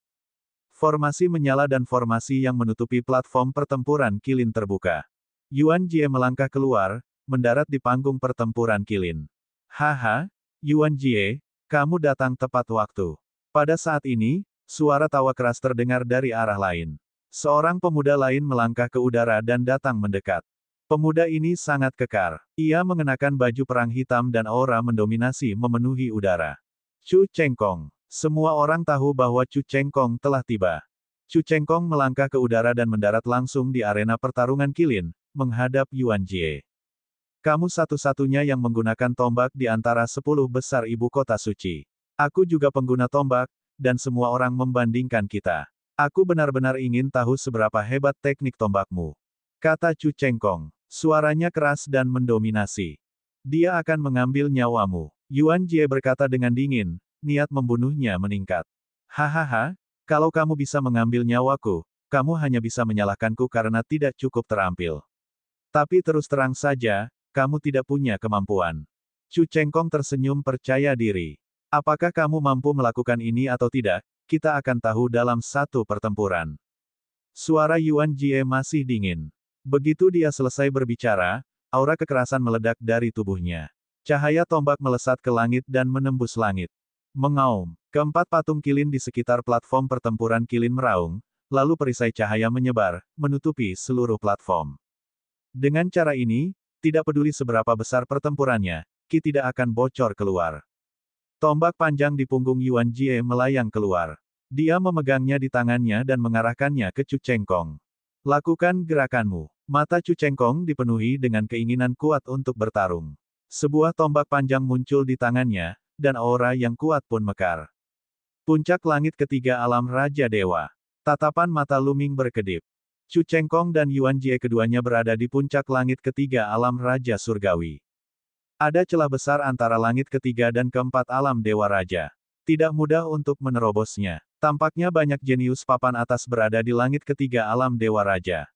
Speaker 1: Formasi menyala dan formasi yang menutupi platform pertempuran Qilin terbuka. Yuan Jie melangkah keluar, mendarat di panggung pertempuran Qilin. Haha, Yuan Jie, kamu datang tepat waktu. Pada saat ini, suara tawa keras terdengar dari arah lain. Seorang pemuda lain melangkah ke udara dan datang mendekat. Pemuda ini sangat kekar. Ia mengenakan baju perang hitam dan aura mendominasi memenuhi udara. Chu Chengkong. Semua orang tahu bahwa Chu Chengkong telah tiba. Chu Chengkong melangkah ke udara dan mendarat langsung di arena pertarungan Qilin, menghadap Yuan Jie. Kamu satu-satunya yang menggunakan tombak di antara 10 besar ibu kota suci. Aku juga pengguna tombak, dan semua orang membandingkan kita. Aku benar-benar ingin tahu seberapa hebat teknik tombakmu. Kata Chu Chengkong. Suaranya keras dan mendominasi. Dia akan mengambil nyawamu. Yuan Jie berkata dengan dingin, niat membunuhnya meningkat. Hahaha, kalau kamu bisa mengambil nyawaku, kamu hanya bisa menyalahkanku karena tidak cukup terampil. Tapi terus terang saja, kamu tidak punya kemampuan. Chu Chengkong tersenyum percaya diri. Apakah kamu mampu melakukan ini atau tidak, kita akan tahu dalam satu pertempuran. Suara Yuan Jie masih dingin. Begitu dia selesai berbicara, aura kekerasan meledak dari tubuhnya. Cahaya tombak melesat ke langit dan menembus langit. Mengaum, keempat patung Qilin di sekitar platform pertempuran Qilin meraung, lalu perisai cahaya menyebar, menutupi seluruh platform. Dengan cara ini, tidak peduli seberapa besar pertempurannya, Qi tidak akan bocor keluar. Tombak panjang di punggung Yuan Jie melayang keluar. Dia memegangnya di tangannya dan mengarahkannya ke Chu Chengkong. Lakukan gerakanmu. Mata Chu Chengkong dipenuhi dengan keinginan kuat untuk bertarung. Sebuah tombak panjang muncul di tangannya, dan aura yang kuat pun mekar. Puncak langit ketiga alam Raja Dewa. Tatapan mata Lu Ming berkedip. Chu Chengkong dan Yuan Jie keduanya berada di puncak langit ketiga alam Raja Surgawi. Ada celah besar antara langit ketiga dan keempat alam Dewa Raja. Tidak mudah untuk menerobosnya. Tampaknya banyak jenius papan atas berada di langit ketiga alam Dewa Raja.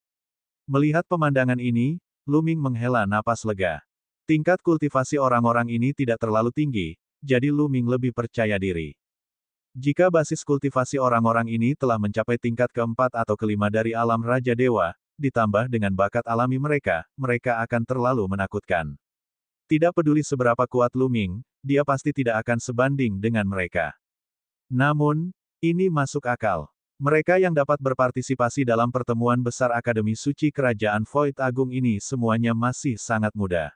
Speaker 1: Melihat pemandangan ini, Lu Ming menghela napas lega. Tingkat kultivasi orang-orang ini tidak terlalu tinggi, jadi Lu Ming lebih percaya diri. Jika basis kultivasi orang-orang ini telah mencapai tingkat keempat atau kelima dari alam Raja Dewa, ditambah dengan bakat alami mereka, mereka akan terlalu menakutkan. Tidak peduli seberapa kuat Lu Ming, dia pasti tidak akan sebanding dengan mereka. Namun, ini masuk akal. Mereka yang dapat berpartisipasi dalam pertemuan besar Akademi Suci Kerajaan Void Agung ini semuanya masih sangat muda.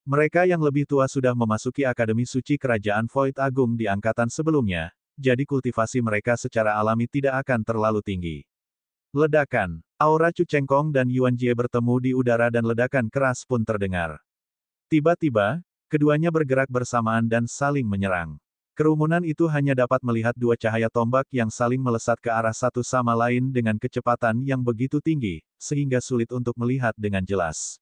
Speaker 1: Mereka yang lebih tua sudah memasuki Akademi Suci Kerajaan Void Agung di angkatan sebelumnya, jadi kultivasi mereka secara alami tidak akan terlalu tinggi. Ledakan. Aura Chu Chengkong dan Yuan Jie bertemu di udara dan ledakan keras pun terdengar. Tiba-tiba, keduanya bergerak bersamaan dan saling menyerang. Kerumunan itu hanya dapat melihat dua cahaya tombak yang saling melesat ke arah satu sama lain dengan kecepatan yang begitu tinggi, sehingga sulit untuk melihat dengan jelas.